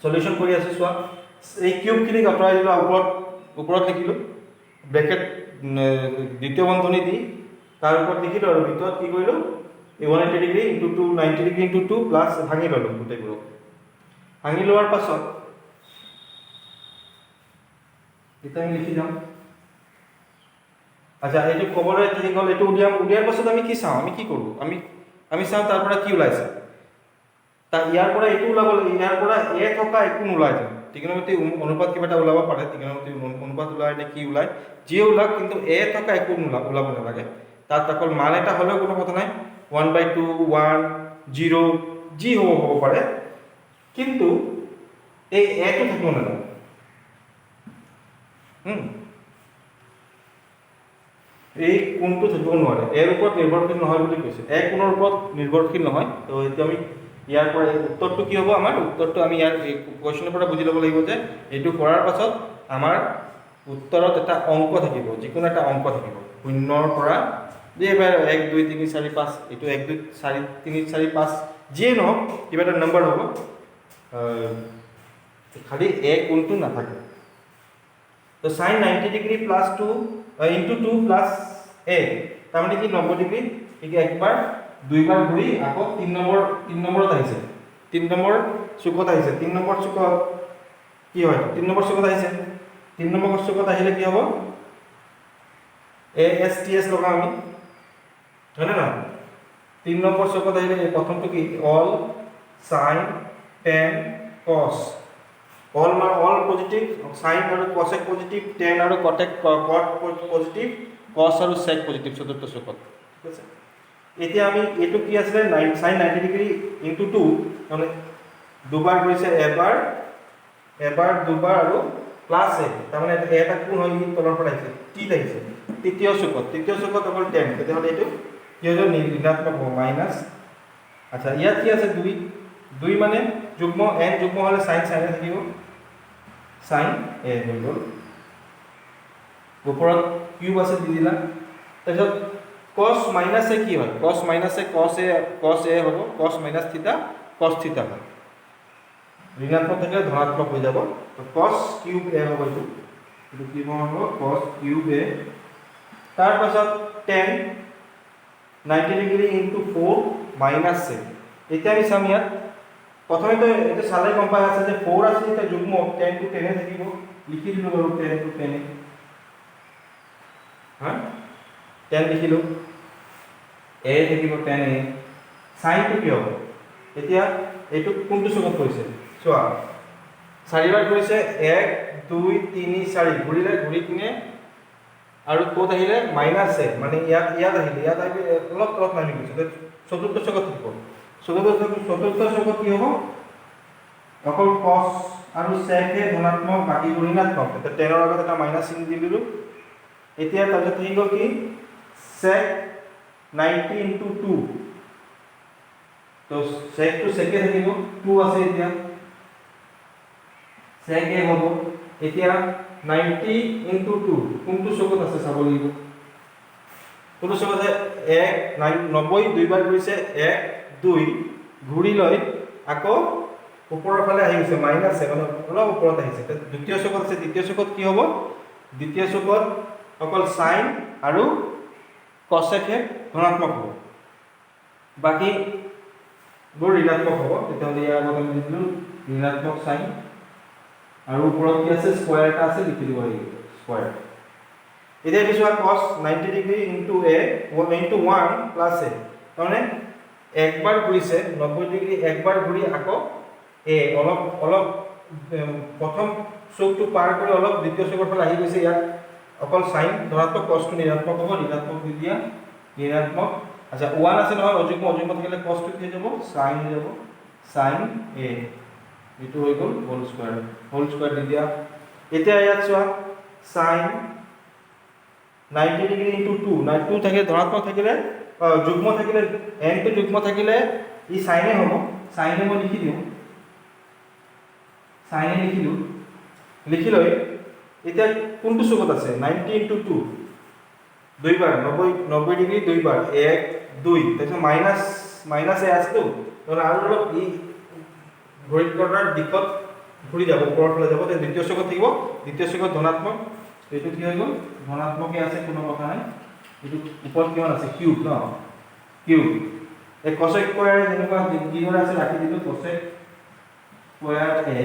সলিউশন কৰি আছো চোৱা এই কিউবখিনি আঁতৰাই দিলো ওপৰত লিখিলো ব্ৰেকেট দ্বিতীয় বন্ধনী দি তাৰ ওপৰত লিখিলো আৰু ভিতৰত কি কৰিলো 180 degree into 2 90 degree into 2 plus ভাঙি ললো গোটেইবোৰ ভাঙি লোৱাৰ পাছত এটা আমি লিখি যাম আচ্ছা এইটো কবলে কি গল এইটো উলিয়াৰ পাছত আমি কি চাও আমি কি কৰো আমি চাও তাৰ পৰা কি ওলাইছে তা ইয়াৰ পৰা এইটো ওলাব ইয়াৰ পৰা এ থকা একো নোলাই ত্ৰিকোণমিতিক অনুপাত কিবা এটা ওলাব পাৰে ত্ৰিকোণমিতিক অনুপাত ওলাই নে কি ওলাই যি ওলাক কিন্তু এ থকা একো ওলাব নালাগে তাত অকল মান এটা হলেও কোনো কথা নাই 1/2 1 0 যি হ'ব পাৰে কিন্তু এই এ টো থাকিব নালাগে এই কোণটো থাকিব নোৱাৰে এৰ ওপৰত নিৰ্ভৰশীল নহয় বুলি কৈছে এ কোণৰ ওপৰত নিৰ্ভৰশীল নহয় তো এতিয়া আমি ইয়াৰ পৰা উত্তৰটো কি হ'ব আমাৰ উত্তৰটো আমি ইয়াৰ কোৱেশ্চনৰ পৰা বুজি ল'ব লাগিব যে এইটো কৰাৰ পাছত আমাৰ উত্তৰত এটা অংক থাকিব, যিকোনো এটা অংক থাকিব শূন্যৰ পৰা যে এবাৰ 1 2 3 4 5 এইটো 1 2 4 3 4 5 যিয়ে নহওক কিবা এটা নম্বৰ হ'ব, খালি এ কোনটো নাথাকে। তো sin 90 degree plus 2 into 2 plus এ, তাৰমানে কি 90 ডিগ্ৰী ঠিক একবাৰ দুইবাৰ ঘূৰি আকৌ 3 নম্বৰত আহিছে, 3 নম্বৰ চুকত আহিছে। 3 নম্বৰ চুকত কি হয়, 3 নম্বৰ চুকত আহিছে, 3 নম্বৰ চুকত আহিলে কি হ'ব, এ এছ টি এছ লগাম আমি, হয়নে নহয়। 3 নম্বৰ চুকত আহিলে প্ৰথমটো কি অল সাইন টেন কস, অল পজিটিভ, সাইন আৰু কসেক পজিটিভ, টেন আৰু কটেক কট পজিটিভ, কস আৰু সেক পজিটিভ চতুৰ্থ চুকত, ঠিক আছে। এতিয়া আমি এইটো কি আছিলে sin 90 ডিগ্ৰী ইনটু 2, মানে দুবাৰ কৰিছে, এবাৰ দুবাৰ আৰু প্লাছ এ, তাৰমানে এটা কোন হয় ই তলৰ পৰা আহিছে টি লাগিছে তৃতীয় চুকত অকল 10, তেতিয়াহ'লে এইটো কি হৈ যাব ঋণাত্মক হ'ব মাইনাছ। আচ্ছা ইয়াত কি আছে 2 মানে যুগ্ম n যুগ্ম হ'লে সাইন থাকিব, সাইন এ হৈ গ'ল, ওপৰত কিউব আছে দি দিলা। তাৰপিছত cos মাইনাছ এ কি হয়, cos মাইনাছ এ cos এ হ'ব, cos মাইনাছ থিটা cos থিটা হয়, ঋণাত্মক থাকিলে ধনাত্মক হৈ যাব। তো cos কিউব এ হ'ব, এইটো কি হ'ব cos কিউব এ। তাৰপাছত tan 90 ডিগ্ৰী ইনটু 4 মাইনাছ এ। এতিয়া আমি চাম ইয়াত প্ৰথমেতো এইটো চালে গম পাই আছে যে 4 আছে, এতিয়া যুগ্ম 10 টু 10 থাকিব, লিখি দিলোঁ বাৰু 10 টু 10, হা 10 লিখিলোঁ, এ থাকিব 10 এ, সাইনটো কি হ'ব, এতিয়া এইটো কোনটো চুকত কৰিছে চোৱা, 4বাৰ কৰিছে 1 2 3 4 ঘূৰি কিনে আৰু ক'ত আহিলে মাইনাছ এ, মানে ইয়াত আহিলে অলপ তলত নামি গৈছে, চতুৰ্থ চুকত থাকিব। চতুৰ্থ চুকত কি হ'ব, অকল cos আৰু sec এ ধনাত্মক বাকী ঋণাত্মক, এতিয়া 10ৰ আগত এটা মাইনাছ চিন দি দিলোঁ। এতিয়া তাৰপিছত থাকি গ'ল কি sec 90 ইনটু 2, তো sec টো sec এ থাকিব, 2 আছে এতিয়া sec এ হ'ব। এতিয়া 90 ইনটু 2 কোনটো চুকত আছে চাব লাগিব, কোনটো চুকত আছে 1 90 দুইবাৰ কৰিছে 1 2 ঘূৰি লৈ আকৌ ওপৰৰ ফালে আহি গৈছে মাইনাছ এ, মানে অলপ ওপৰত আহিছে। দ্বিতীয় চুকত আছে, দ্বিতীয় চুকত কি হ'ব, দ্বিতীয় চুকত অকল সাইন আৰু কসেকে ধনাত্মক হ'ব, বাকী বোৰ ঋণাত্মক হ'ব। তেতিয়াহ'লে ইয়াৰ আগত আমি দিলোঁ ঋণাত্মক সাইন, আৰু ওপৰত কি আছে স্কোয়াৰ এটা আছে, লিখি দিব লাগিব স্কোয়াৰ। এতিয়া কিছু cos 90 degree into a into 1 plus এ, তাৰমানে একবাৰ ঘূৰিছে 90 ডিগ্ৰী, একবাৰ ঘূৰি আকৌ এ অলপ প্ৰথম চুকটো পাৰ কৰি অলপ দ্বিতীয় চুকৰ ফালে আহি গৈছে, ইয়াত অকল সাইন ধনাত্মক, cosটো ঋণাত্মক হ'ব, ঋণাত্মক দি দিয়া ঋণাত্মক। আচ্ছা 1 আছে নহয়, অযুগ্ম থাকিলে cosটো কি হৈ যাব সাইন হৈ যাব, সাইন এ, এইটো হৈ গ'ল হোল স্কোয়াৰ দি দিয়া। এতিয়া ইয়াত চোৱা সাইন 90 ডিগ্ৰী ইনটু 2, 2 থাকিলে ধনাত্মক থাকিলে যুগ্ম থাকিলে n টো যুগ্ম থাকিলে ই সাইনে হ'ব, সাইনে মই লিখি দিওঁ, সাইনে লিখিলোঁ, লিখি লৈ এতিয়া কোনটো চুকত আছে 90 ইনটু 2 দুইবাৰ 90 ডিগ্ৰী দুইবাৰ 1 2, তাৰপিছত মাইনাছ এ আছেতো, তাৰমানে আৰু অলপ ই ঘড়ীৰ কাঁটাৰ দিশত ঘূৰি যাব, ওপৰৰ ফালে যাব, দ্বিতীয় চুকত থাকিব, দ্বিতীয় চুকত ধনাত্মক, এইটো কি হৈ গ'ল ধনাত্মকে আছে, কোনো কথা নাই। এইটো ওপৰত কিমান আছে কিউব ন, কিউব এই কসেক স্কয়াৰ যেনেকুৱা কিউব আছে ৰাখি দিলোঁ কসেক স্কয়াৰ এ,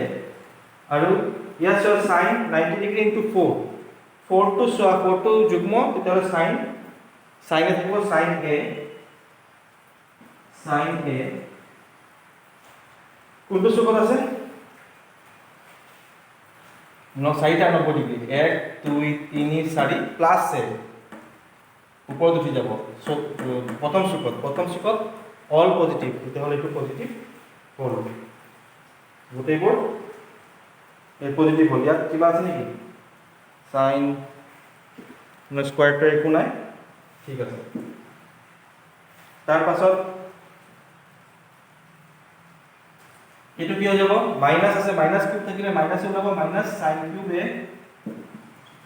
আৰু ইয়াত চোৱা সাইন 90 ডিগ্ৰী ইনটু 4, 4 টো চোৱা 4 টো যুগ্ম, তেতিয়াহ'লে সাইন এ থাকিব সাইন এ কোনটো চুকত আছে 90 ডিগ্ৰী 1 2 3 4 প্লাছ এ, ওপৰত উঠি যাব প্ৰথম চুকত অল পজিটিভ, তেতিয়াহ'লে এইটো পজিটিভ হ'ল, গোটেইবোৰ এই পজিটিভ হ'ল। ইয়াত কিবা আছে নেকি সাইন স্কোয়াৰটো একো নাই, ঠিক আছে। তাৰপাছত এইটো কি হৈ যাব মাইনাছ আছে, মাইনাছ কিউব থাকিলে মাইনাছ ওলাব, minus sine cube A,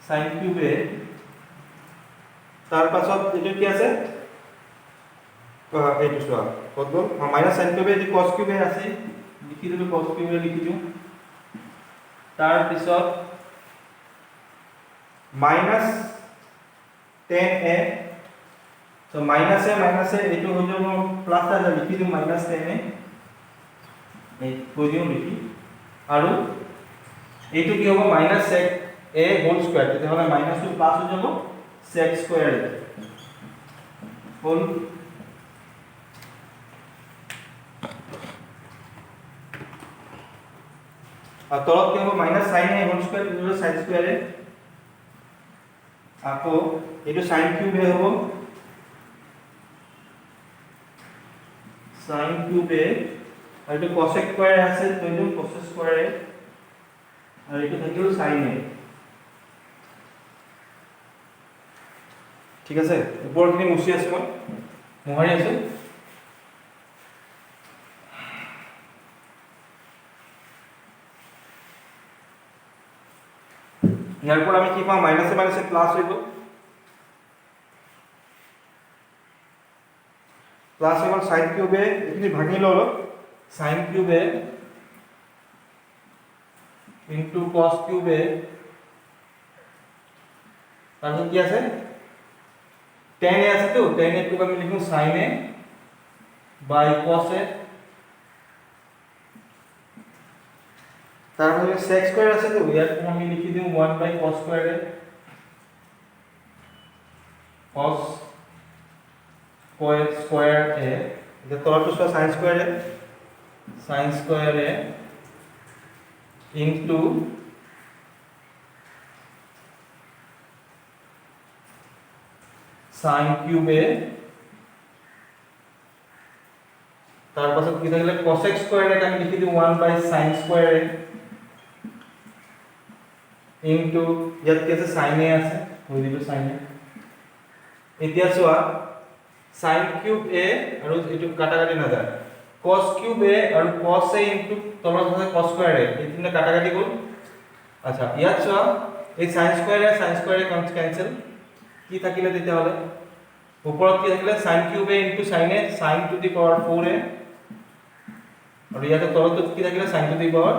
sin cube a তাৰ পাছত এইটো কি আছে এইটো চোৱা কত গল মাইনাস sin কিউব a এটো cos কিউব a আছে লিখি দিলো cos কিউব a লিখি দিও তাৰ পিছত minus tan a so minus a এইটো হৈ যাব প্লাস আছে লিখি দিও minus tan a এই কৈ দিও লিখি আৰু এইটো কি হ'ব minus sec a whole square তেতিয়াহলে মাইনাস টু প্লাস হৈ যাব sec স্কয়ার হোল আর তলত কি হ'ব minus sin a whole square into sin square a আকৌ এইটো sin কিউব a হ'ব sin কিউব a আর এইটো cos স্কয়ার আছে তো এইটো cos স্কয়ার a আর এইটো থাকিব sin a ঠিক আছে উপৰখিনি মুছি আছে মই মোহাৰি আছে ইয়াৰ পৰা আমি কি পাম মাইনাসে মাইনাসে প্লাস হৈ গ'ল প্লাস হৈ গ'ল sin কিউব a এখিনি ভাঙি ললো sin cube a into cos cube a তাৰপিছত কি আছে tan a আছে তো tan a টো আমি লিখো sin a by cos a তারপরে sec স্কয়ার আছে তো ইয়ার আমি লিখি দিও 1 by cos square a cos square a এটা তলটো sin square a into sin cube a তারপর কি থাকলে cos স্কয়ার a আমি লিখি দিও 1 বাই sin স্কয়ার a ইনটু ইয়াত কি আছে sin a আছে হৈ দিলো sin a এতিয়া চোৱা sin কিউব a আৰু এটো কাটাকাটি না যায় cos কিউব a আৰু cos a ইনটু তলত আছে cos স্কয়াৰ a এই তিনটা কাটাকাটি গল আচ্ছা ইয়াত চোৱা এই sin স্কয়াৰ a ক্যান্সেল কি থাকিলে তেতিয়া হলে ওপৰত কি থাকিলে sin cube a into sin a sin to the power 4a আৰু ইয়াতে তলত কি থাকিলে sin to the power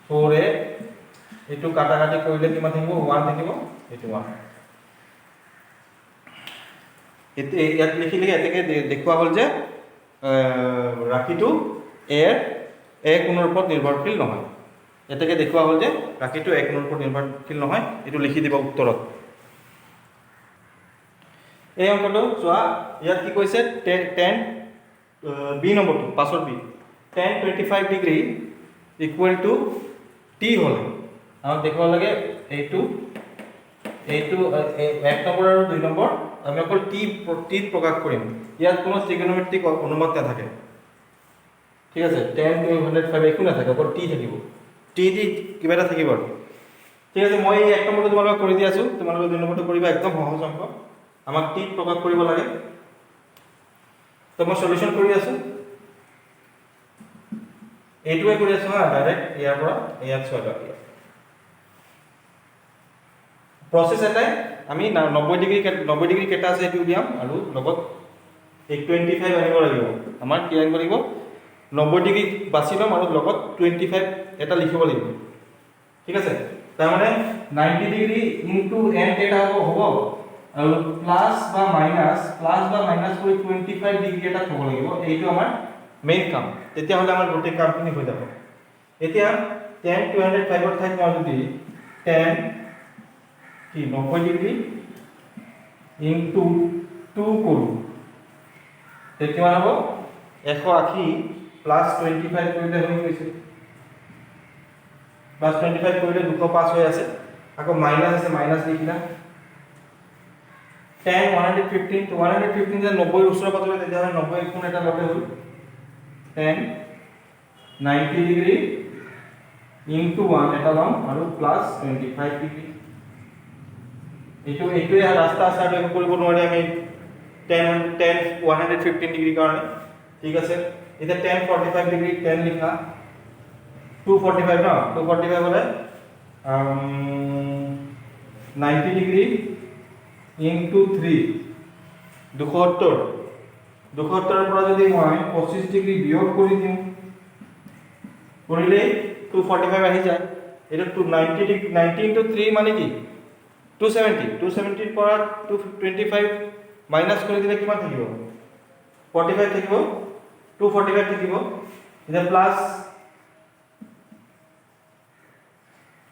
4a এটো কাটাকাটি কৰিলে কিমান থাকিব 1 থাকিব এটো 1 এতে ইয়াত লিখিলে এতেকে দেখুৱা হল যে ৰাখিটো a কোনৰ ওপৰত নিৰ্ভৰশীল নহয় এতেকে দেখুৱা হল যে ৰাখিটো a কোনৰ ওপৰত নিৰ্ভৰশীল নহয় এটো লিখি দিব উত্তৰত এই অংকটো চোৱা ইয়াত কি কৈছে tan b নম্বৰটো পাছৰ b tan 25 degree equal to t হলে আমাক দেখুৱা লাগে এইটো এক নম্বৰ আৰু দুই নম্বৰ আমি অকল t প্ৰকাশ কৰিম ইয়াত কোনো ট্ৰিগনোমেট্ৰিক অনুপাত নাথাকে ঠিক আছে tan 205 একো নাথাকে অকল t থাকিব t দি কিবা এটা থাকিব ঠিক আছে মই এই এক নম্বৰটো তোমালোকক কৰি দি আছো তোমালোকে দুই নম্বৰটো কৰিবা একদম সহজ অংক আমাক t প্ৰকাশ কৰিব লাগে তো মই সলিউশন কৰি আছো এইটোৱে কৰি আছো হা ডাইৰেক্ট ইয়াৰ পৰা ইয়াত চোৱা প্ৰসেস এটাই আমি 90 ডিগ্ৰি কেটা আছে এটো দিয়াম আৰু লগত 125 আনিব লাগিব আমাৰ কি আনিব লাগিব 90 ডিগ্ৰি বাছি লম আৰু লগত 25 এটা লিখিব লাগিব ঠিক আছে তাৰ মানে 90 ডিগ্ৰি ইনটু n কেটা হ'ব আৰু প্লাস বা মাইনাস কৰি 25 ডিগ্ৰি এটা থব লাগিব এইটো আমাৰ মেইন কাম তেতিয়া হলে আমাৰ গোটেই কামখিনি হৈ যাব এতিয়া tan 205 ৰ ঠাইত মই যদি tan কি 90 ডিগ্ৰি ইনটু 2 কৰু তে কিমান হ'ব 180 প্লাস 25 কৰিলে হৈ গৈছে প্লাস 25 কৰিলে 205 হৈ আছে আকৌ মাইনাস আছে মাইনাস লিখিলা tan 115 তো 115 যে 90 ৰ ওচৰ পাজৰে তেতিয়া 90 কোন এটা লগে হ'ল tan 90 ডিগ্ৰি ইনটু 1 এটা লম আৰু প্লাস 25 ডিগ্ৰি এইটো ৰাস্তা আছে আৰু একো কৰিব নোৱাৰি আমি tan 115 ডিগ্ৰি কাৰণে ঠিক আছে এটা tan 45 ডিগ্ৰি tan লিখা 245 না 245 হলে 90 ডিগ্ৰী ইনটু 3 270 270 পৰা যদি মই 25 ডিগ্ৰী বিয়োগ কৰি দিওঁ কৰিলে 245 আহি যায় এটা 90 ডিগ্ৰী 90 ইনটু 3 মানে কি 270 পৰা 225 মাইনাস কৰি দিলে কিমান থাকিব 45 থাকিব 245 থাকিব এটা প্লাস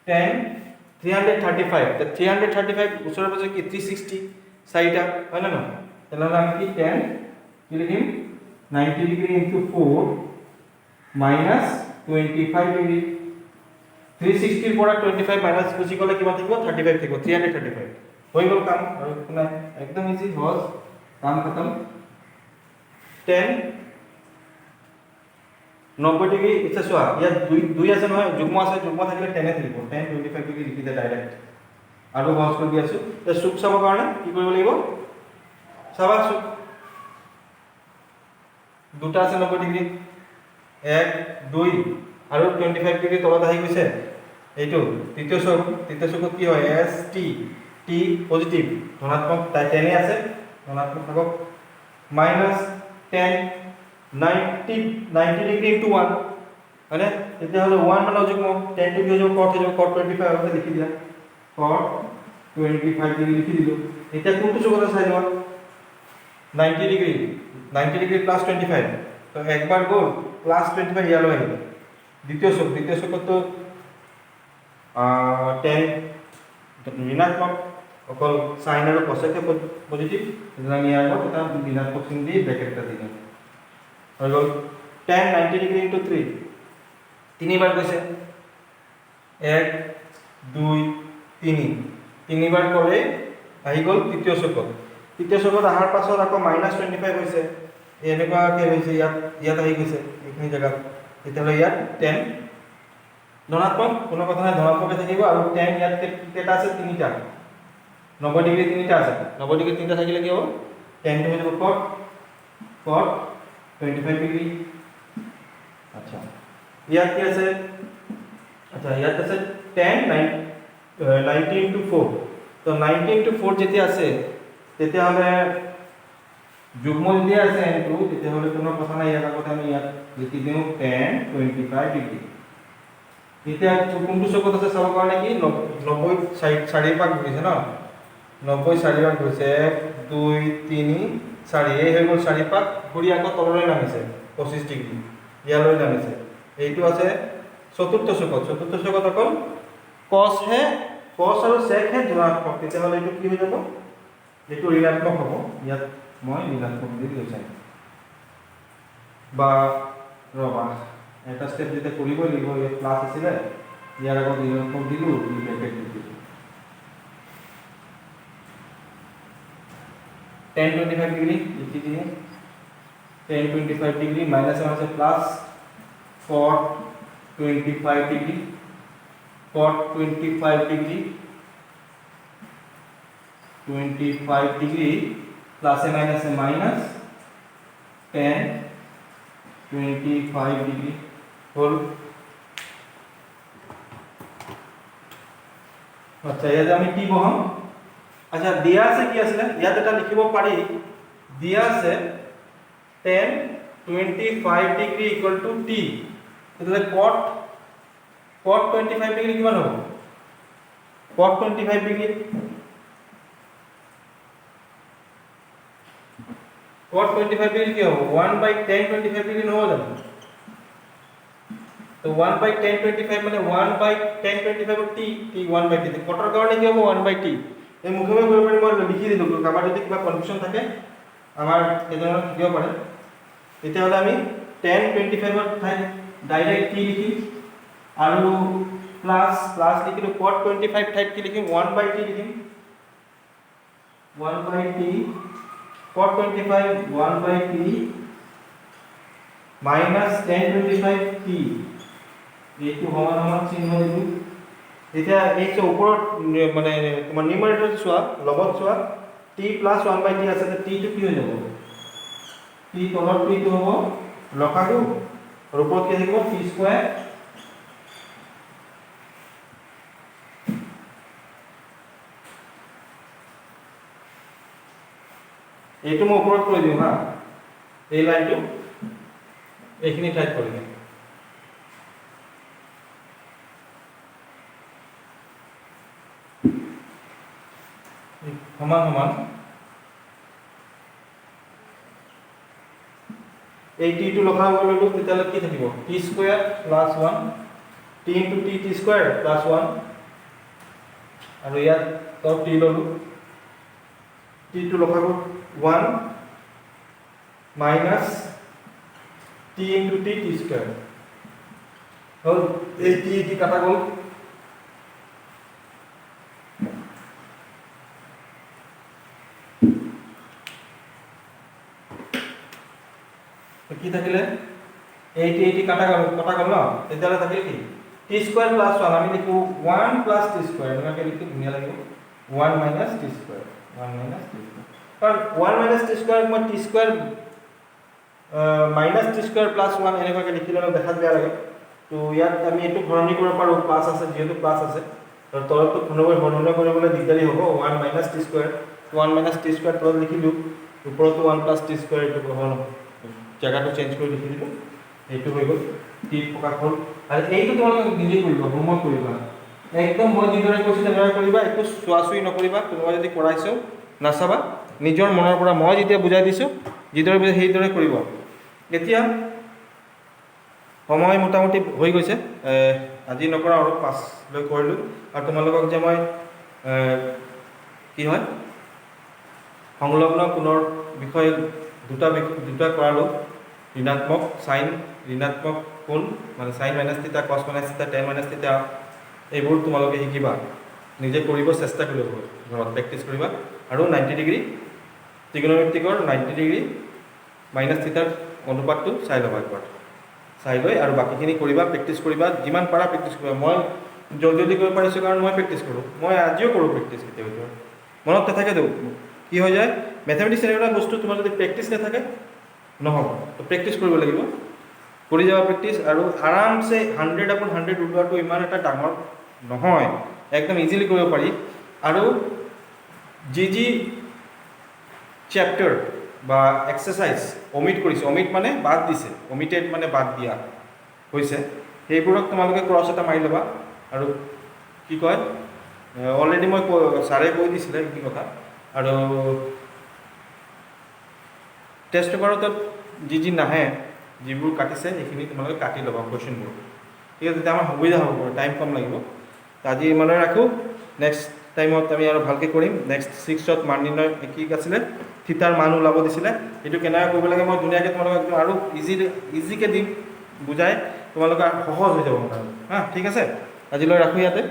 10 335 the 335 ওচৰে পাজৰে কি 360 চাৰিটা হয় না নহয় তেনহলে আমি কি 10 কি লিখিম 90 ডিগ্ৰী ইনটু 4 মাইনাস 25 ডিগ্ৰী 360 পৰা 25 মাইনাস গুচি গলে কিমান থাকিব 35 থাকিব 335 হৈ গল কাম আৰু নাই একদম ইজি সহজ কাম খতম 10 90 ডিগ্ৰী ইচ্ছা চোৱা ইয়াত দুই আছে নহয় যুগ্ম আছে যুগ্ম থাকিলে 10 এ থাকিব 10 25 ডিগ্ৰী লিখি দে ডাইৰেক্ট আৰু সহজ কৰি দি আছো তে সুখ চাব কাৰণে কি কৰিব লাগিব চাবা সুখ দুটা আছে 90 ডিগ্ৰী 1 2 আৰু 25 ডিগ্ৰী তলত আহি গৈছে এইটো তৃতীয় চুকত কি হয় এস টি টি পজিটিভ ধনাত্মক 10 এ আছে ধনাত্মক থাকক মাইনাস 10 90 ডিগ্ৰী ইনটু 1 মানে তেতিয়া হলে 1 মানে যুগ্ম 10 ডিগ্ৰী হৈ যাব cot 25 আছে লিখি দিয়া cot 25 ডিগ্ৰী লিখি দিলো এতিয়া কোনটো চুকত চাই লোৱা 90 ডিগ্ৰী প্লাস 25 তো একবার গল প্লাস 25 ইয়ালো আহিব দ্বিতীয় চুকত তো 10 ঋণাত্মক অকল সাইন আৰু কসেকে পজিটিভ তেতিয়া আমি ইয়াৰ আগত এটা ঋণাত্মক চিন দি ব্ৰেকেটটা দি দিম হৈ গল 10 90 ডিগ্ৰী ইনটু 3 তিনিবাৰ গৈছে 1 2 3 তিনিবাৰ কৰে আহি গল তৃতীয় চুকত আহাৰ পাছত আকৌ -25 হৈছে এনেকুৱাকে হৈছে ইয়াত আহি গৈছে এইখিনি জায়গা তেতিয়াহলে ইয়াত 10 ধনাত্মক কোনো কথা নাই ধনাত্মকে থাকিব আৰু 10 ইয়াত কেটা আছে তিনিটা 90 ডিগ্ৰী তিনিটা আছে 90 ডিগ্ৰী তিনিটা থাকিলে কি হ'ব 10 টো হৈ যাব cot 25 ডিগ্ৰী আচ্ছা ইয়াত কি আছে আচ্ছা ইয়াত আছে 10 90 ইনটু 4 তো 90 ইনটু 4 যেতিয়া আছে তেতিয়াহলে যুগ্ম যদি আছে n2 তেতিয়াহলে কোনো কথা নাই ইয়াত আগতে আমি ইয়াত লিখি দিও 10 25 ডিগ্ৰী এতিয়া কোনটো চকত আছে চাব কাৰণে কি 90 চাৰি পাক গৈছে ন 90 চাৰি পাক গৈছে 1 2 3 4 এই হৈ গল চাৰি পাক ঘূৰি আকৌ তললৈ নামিছে 25 ডিগ্ৰী ইয়ালৈ নামিছে এইটো আছে চতুৰ্থ চকত অকল cos আৰু sec হে ধনাত্মক তেতিয়াহলে এইটো কি হৈ যাব এইটো ঋণাত্মক হ'ব ইয়াত মই ঋণাত্মক দি লৈছো বা ৰবা এটা স্টেপ যেটা কৰিব লাগিব এই প্লাস আছিল ইয়াৰ আগত ঋণাত্মক দিলো এই ব্ৰেকেট দিলো 10 25 ডিগ্ৰী লিখি দিও 10 25 ডিগ্ৰী মাইনাস আছে plus cot 25 degree cot 25 degree 25 degree plus ए माइनस 10 25 डिग्री होल अच्छा ইয়াতে আমি কি বহাম আচ্ছা দিয়া আছে কি আছে ইয়াতে এটা লিখিব পাৰি দিয়া আছে 10 25 ডিগ্ৰী ইকুয়াল টু t তেতিয়ালে cot 25 ডিগ্ৰী কিমান হ'ব cot 25 ডিগ্ৰী cot 25 डिग्री क्या हो 1/10 25 डिग्री न हो जाए तो 1/10 25 माने 1/10 25 t 1/t कटर কাৰণে কি হ'ব 1/t এই মুখে কৰিব পাৰি মই লিখি দিলো কাবাৰ যদি কিবা কনফিউজন থাকে আমাৰ এজনৰ দিব পাৰে তেতিয়া হলে আমি 10 25 ৰ ঠাইত ডাইৰেক্ট t লিখি আৰু প্লাস লিখিলো cot 25 ঠাইত কি লিখিম 1/t লিখিম 1/t cot 25 1/t minus 10 25 t এইটো সমান চিহ্ন দিবি এতিয়া এই যে ওপৰত মানে তোমাৰ নিউমাৰেটৰ চোৱা লগত চোৱা t plus 1/t আছে তে t টো কি হৈ যাব t তলত t টো হ'ব লসাগু আৰু ওপৰত কি থাকিব t স্কয়াৰ এইটো মই ওপৰত কৰি দিওঁ হা, এই লাইনটো এইখিনি ঠাইত কৰি দিম। সমান সমান এই টিটো লগাব ল'লোঁ, তেতিয়াহ'লে কি থাকিব? T square plus 1 T into T T square plus 1 আৰু ইয়াত টি ল'লোঁ, টিটো লগাব 1 minus T into T T square হ'ল। এই টি কাটা গ'ল, কি থাকিলে? এইটি কাটা গ'ল ন, তেতিয়াহ'লে থাকিল কি? টি স্কুৱেৰ প্লাছ 1 আমি লিখো 1 প্লাছ টি স্কুৱেৰ, এনেকৈ লিখি ধুনীয়া লাগিব 1 minus T square, 1 minus T square. কাৰণ 1 মাইনাছ টি স্কুৱেৰ মই T square minus T square plus 1 এনেকুৱাকৈ লিখিলে অলপ দেখাত বেয়া লাগে। তো ইয়াত আমি এইটো ভৰণি কৰিব পাৰোঁ, প্লাছ আছে যিহেতু প্লাছ আছে, আৰু তলতটো ভৰণি কৰিবলৈ দিগদাৰী হ'ব। 1 minus T square, 1 minus T square তলত লিখিলোঁ, ওপৰতো 1 প্লাছ টি স্কুৱেৰ, এইটো জেগাটো চেঞ্জ কৰি লিখি দিলোঁ, এইটো হৈ গ'ল, টি প্ৰকাশ হ'ল। আৰু এইটো তোমালোকে নিজে কৰিবা, হোমৱৰ্ক কৰিবা, একদম মই যিদৰে কৈছোঁ তেনেদৰে কৰিবা, একো চোৱা চুই নকৰিবা। কোনোবাই যদি কৰাইছোঁ নাচাবা, নিজৰ মনৰ পৰা মই যেতিয়া বুজাই দিছোঁ যিদৰে বুজাই সেইদৰে কৰিব। এতিয়া সময় মোটামুটি হৈ গৈছে, আজি নকৰা আৰু 5লৈ কৰিলোঁ। আৰু তোমালোকক যে মই কি হয় সংলগ্ন কোণৰ বিষয়ে দুটা কৰালোঁ, ঋণাত্মক চাইন, ঋণাত্মক কোণ মানে চাইন মাইনাছ থিটা, কছ মাইনাছ থিটা, টেন মাইনাছ থিটা, এইবোৰ তোমালোকে শিকিবা, নিজে কৰিব চেষ্টা কৰিব, ঘৰত প্ৰেক্টিছ কৰিবা। আৰু 90 ডিগ্ৰী ত্ৰিকোণমিতিকৰ 90 ডিগ্ৰী মাইনাছ থিটাৰ অনুপাতটো চাই ল'বা একবাৰ, চাই লৈ আৰু বাকীখিনি কৰিবা, প্ৰেক্টিছ কৰিবা, যিমান পাৰা প্ৰেক্টিছ কৰিবা। মই জলদি কৰিব পাৰিছোঁ কাৰণ মই প্ৰেক্টিছ কৰোঁ, মই আজিও কৰোঁ প্ৰেক্টিছ, কেতিয়াবা কেতিয়াবা মনত নাথাকেতো। কি হৈ যায় মেথমেটিক্স এনেকুৱা বস্তু, তোমাৰ যদি প্ৰেক্টিছ নাথাকে নহ'ব, তো প্ৰেক্টিছ কৰিব লাগিব, কৰি যাবা প্ৰেক্টিছ। আৰু আৰামছে 100/100 ওলোৱাটো ইমান এটা ডাঙৰ নহয়, একদম ইজিলি কৰিব পাৰি। আৰু যি চেপ্টাৰ বা এক্সাৰচাইজ অমিট কৰিছে, অমিট মানে বাদ দিছে, অমিটেড মানে বাদ দিয়া হৈছে, সেইবোৰক তোমালোকে ক্ৰছ এটা মাৰি ল'বা। আৰু কি কয়, অলৰেডি মই ছাৰে কৈ দিছিলে এইখিনি কথা। আৰু টেষ্ট পেপাৰত যি নাহে, যিবোৰ কাটিছে সেইখিনি তোমালোকে কাটি ল'বা কুৱেশ্যনবোৰ, ঠিক আছে? তেতিয়া আমাৰ সুবিধা হ'ব, টাইম কম লাগিব। আজি ইমানে ৰাখোঁ, নেক্সট টাইমত আমি আৰু ভালকৈ কৰিম। নেক্সট 6ত মান নিৰ্ণয় কি আছিলে, থিটাৰ মান ওলাব দিছিলে, এইটো কেনেকৈ কৰিব লাগে মই ধুনীয়াকৈ তোমালোকক একদম আৰু ইজিকৈ দিম বুজাই, তোমালোকে সহজ হৈ যাব মানে হা। ঠিক আছে, আজিলৈ ৰাখোঁ ইয়াতে।